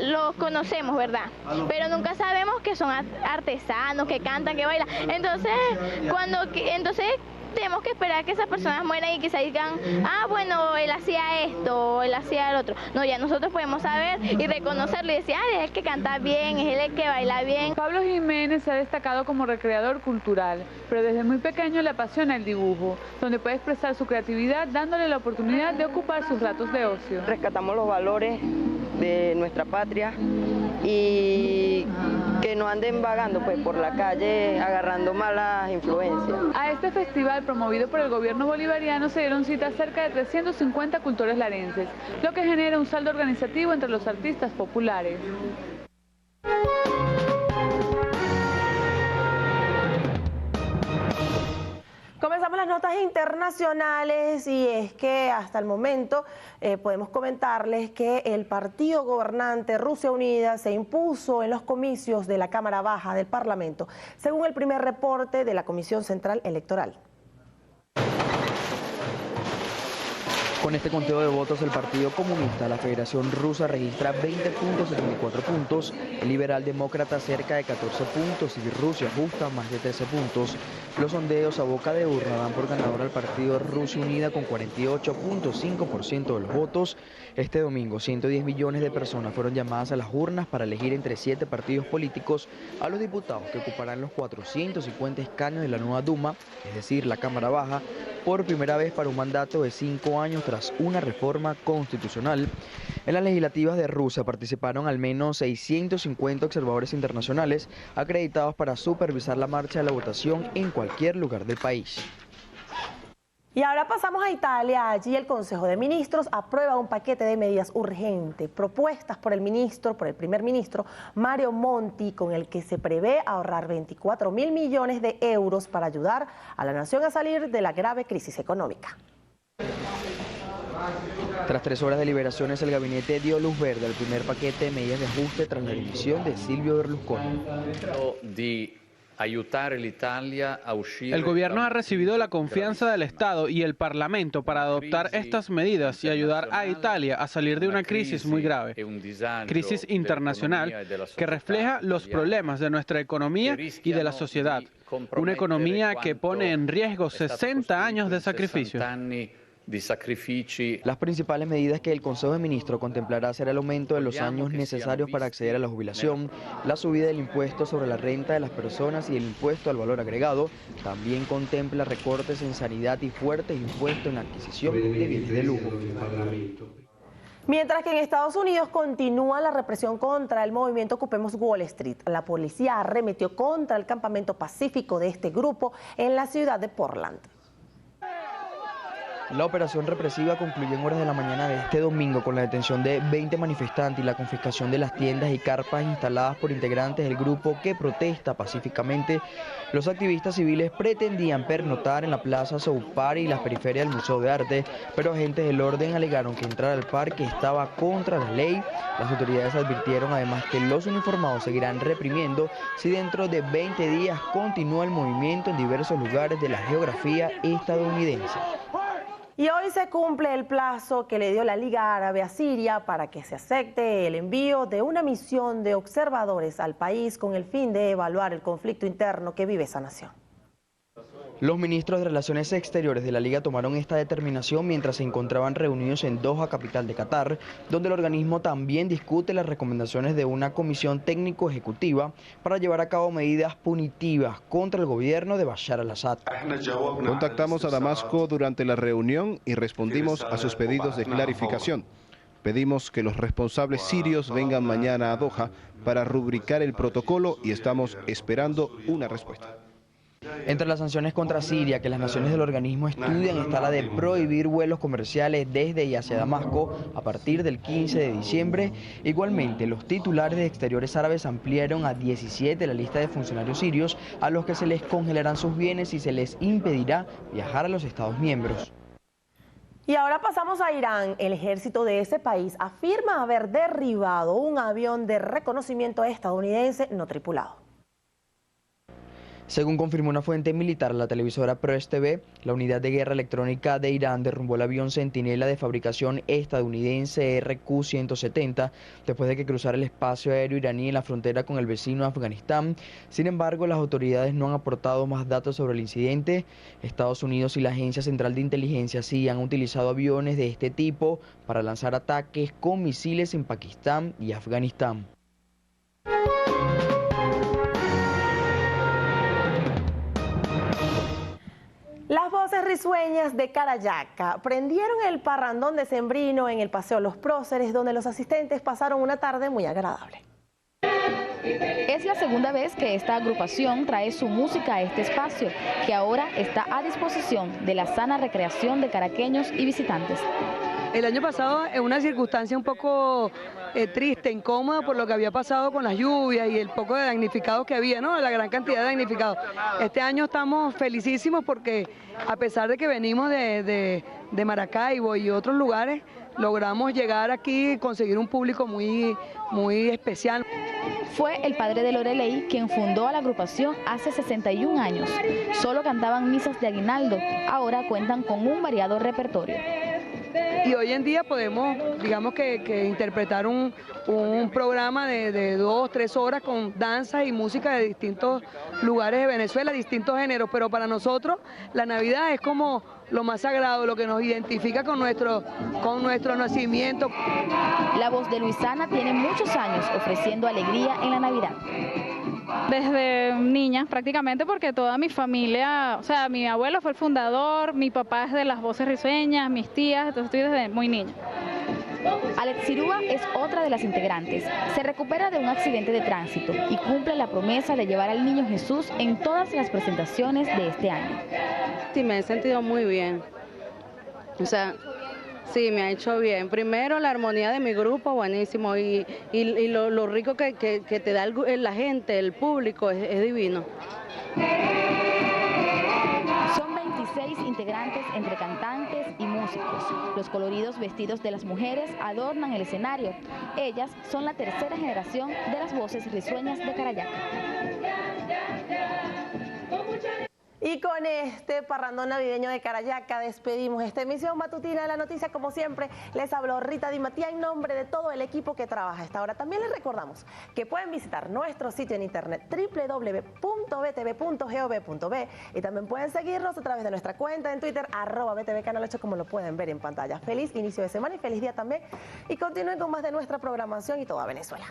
los conocemos, ¿verdad? Pero nunca sabemos que son artesanos, que cantan, que bailan. Entonces tenemos que esperar que esas personas mueran y quizás digan, ah, bueno, él hacía esto, él hacía el otro. No, ya nosotros podemos saber y reconocerlo y decir, ah, es el que canta bien, es el que baila bien. Pablo Jiménez se ha destacado como recreador cultural, pero desde muy pequeño le apasiona el dibujo, donde puede expresar su creatividad dándole la oportunidad de ocupar sus ratos de ocio. Rescatamos los valores de nuestra patria y que no anden vagando pues por la calle agarrando malas influencias. A este festival promovido por el gobierno bolivariano se dieron cita cerca de 350 cultores larenses, lo que genera un saldo organizativo entre los artistas populares. Comenzamos las notas internacionales y es que hasta el momento podemos comentarles que el partido gobernante Rusia Unida se impuso en los comicios de la Cámara Baja del Parlamento, según el primer reporte de la Comisión Central Electoral. Con este conteo de votos, el Partido Comunista, la Federación Rusa, registra 20.74 puntos, el Liberal Demócrata cerca de 14 puntos y Rusia Justa más de 13 puntos. Los sondeos a boca de urna dan por ganador al Partido Rusia Unida con 48.5% de los votos. Este domingo, 110 millones de personas fueron llamadas a las urnas para elegir entre 7 partidos políticos a los diputados que ocuparán los 450 escaños de la nueva Duma, es decir, la Cámara Baja, por primera vez para un mandato de 5 años tras una reforma constitucional. En las legislativas de Rusia participaron al menos 650 observadores internacionales acreditados para supervisar la marcha de la votación en cualquier lugar del país. Y ahora pasamos a Italia. Allí el Consejo de Ministros aprueba un paquete de medidas urgentes propuestas por el primer ministro Mario Monti, con el que se prevé ahorrar 24.000 millones de euros para ayudar a la nación a salir de la grave crisis económica. Tras 3 horas de deliberaciones, el gabinete dio luz verde al primer paquete de medidas de ajuste tras la dimisión de Silvio Berlusconi. El gobierno ha recibido la confianza del Estado y el Parlamento para adoptar estas medidas y ayudar a Italia a salir de una crisis muy grave, crisis internacional que refleja los problemas de nuestra economía y de la sociedad, una economía que pone en riesgo 60 años de sacrificios. Las principales medidas que el Consejo de Ministros contemplará será el aumento de los años necesarios para acceder a la jubilación, la subida del impuesto sobre la renta de las personas y el impuesto al valor agregado. También contempla recortes en sanidad y fuertes impuestos en la adquisición de bienes de lujo. Mientras que en Estados Unidos continúa la represión contra el movimiento Ocupemos Wall Street, la policía arremetió contra el campamento pacífico de este grupo en la ciudad de Portland. La operación represiva concluyó en horas de la mañana de este domingo con la detención de 20 manifestantes y la confiscación de las tiendas y carpas instaladas por integrantes del grupo que protesta pacíficamente. Los activistas civiles pretendían pernoctar en la plaza South Park y las periferias del Museo de Arte, pero agentes del orden alegaron que entrar al parque estaba contra la ley. Las autoridades advirtieron además que los uniformados seguirán reprimiendo si dentro de 20 días continúa el movimiento en diversos lugares de la geografía estadounidense. Y hoy se cumple el plazo que le dio la Liga Árabe a Siria para que se acepte el envío de una misión de observadores al país con el fin de evaluar el conflicto interno que vive esa nación. Los ministros de Relaciones Exteriores de la Liga tomaron esta determinación mientras se encontraban reunidos en Doha, capital de Qatar, donde el organismo también discute las recomendaciones de una comisión técnico-ejecutiva para llevar a cabo medidas punitivas contra el gobierno de Bashar al-Assad. Contactamos a Damasco durante la reunión y respondimos a sus pedidos de clarificación. Pedimos que los responsables sirios vengan mañana a Doha para rubricar el protocolo y estamos esperando una respuesta. Entre las sanciones contra Siria que las naciones del organismo estudian está la de prohibir vuelos comerciales desde y hacia Damasco a partir del 15 de diciembre. Igualmente, los titulares de Exteriores Árabes ampliaron a 17 la lista de funcionarios sirios a los que se les congelarán sus bienes y se les impedirá viajar a los Estados miembros. Y ahora pasamos a Irán. El ejército de ese país afirma haber derribado un avión de reconocimiento estadounidense no tripulado. Según confirmó una fuente militar a la televisora Press TV, la unidad de guerra electrónica de Irán derrumbó el avión Centinela de fabricación estadounidense RQ-170 después de que cruzara el espacio aéreo iraní en la frontera con el vecino Afganistán. Sin embargo, las autoridades no han aportado más datos sobre el incidente. Estados Unidos y la Agencia Central de Inteligencia CIA han utilizado aviones de este tipo para lanzar ataques con misiles en Pakistán y Afganistán. Las voces risueñas de Carayaca prendieron el parrandón decembrino en el Paseo Los Próceres, donde los asistentes pasaron una tarde muy agradable. Es la segunda vez que esta agrupación trae su música a este espacio, que ahora está a disposición de la sana recreación de caraqueños y visitantes. El año pasado, en una circunstancia un poco triste, incómoda por lo que había pasado con las lluvias y el poco de damnificados que había, ¿no? La gran cantidad de damnificados. Este año estamos felicísimos porque a pesar de que venimos de Maracaibo y otros lugares, logramos llegar aquí y conseguir un público muy especial. Fue el padre de Lorelei quien fundó a la agrupación hace 61 años. Solo cantaban misas de aguinaldo, ahora cuentan con un variado repertorio. Y hoy en día podemos, digamos que interpretar un programa de 2 o 3 horas con danzas y música de distintos lugares de Venezuela, distintos géneros, pero para nosotros la Navidad es como lo más sagrado, lo que nos identifica con nuestro nacimiento. La voz de Luisana tiene muchos años ofreciendo alegría en la Navidad. Desde niña prácticamente, porque toda mi familia, o sea, mi abuelo fue el fundador, mi papá es de las voces risueñas, mis tías, entonces estoy desde muy niña. Alex Sirúa es otra de las integrantes. Se recupera de un accidente de tránsito y cumple la promesa de llevar al niño Jesús en todas las presentaciones de este año. Sí, me he sentido muy bien. O sea, sí, me ha hecho bien. Primero, la armonía de mi grupo, buenísimo. Y lo rico que te da la gente, el público, es divino. Son 26 integrantes entre cantantes y músicos. Los coloridos vestidos de las mujeres adornan el escenario. Ellas son la tercera generación de las voces risueñas de Carayaca. Y con este parrandón navideño de Carayaca despedimos esta emisión matutina de la noticia. Como siempre, les habló Rita Di Mattía en nombre de todo el equipo que trabaja a esta hora. También les recordamos que pueden visitar nuestro sitio en internet www.btv.gov.be y también pueden seguirnos a través de nuestra cuenta en Twitter @BTV Canal 8, como lo pueden ver en pantalla. Feliz inicio de semana y feliz día también. Y continúen con más de nuestra programación y toda Venezuela.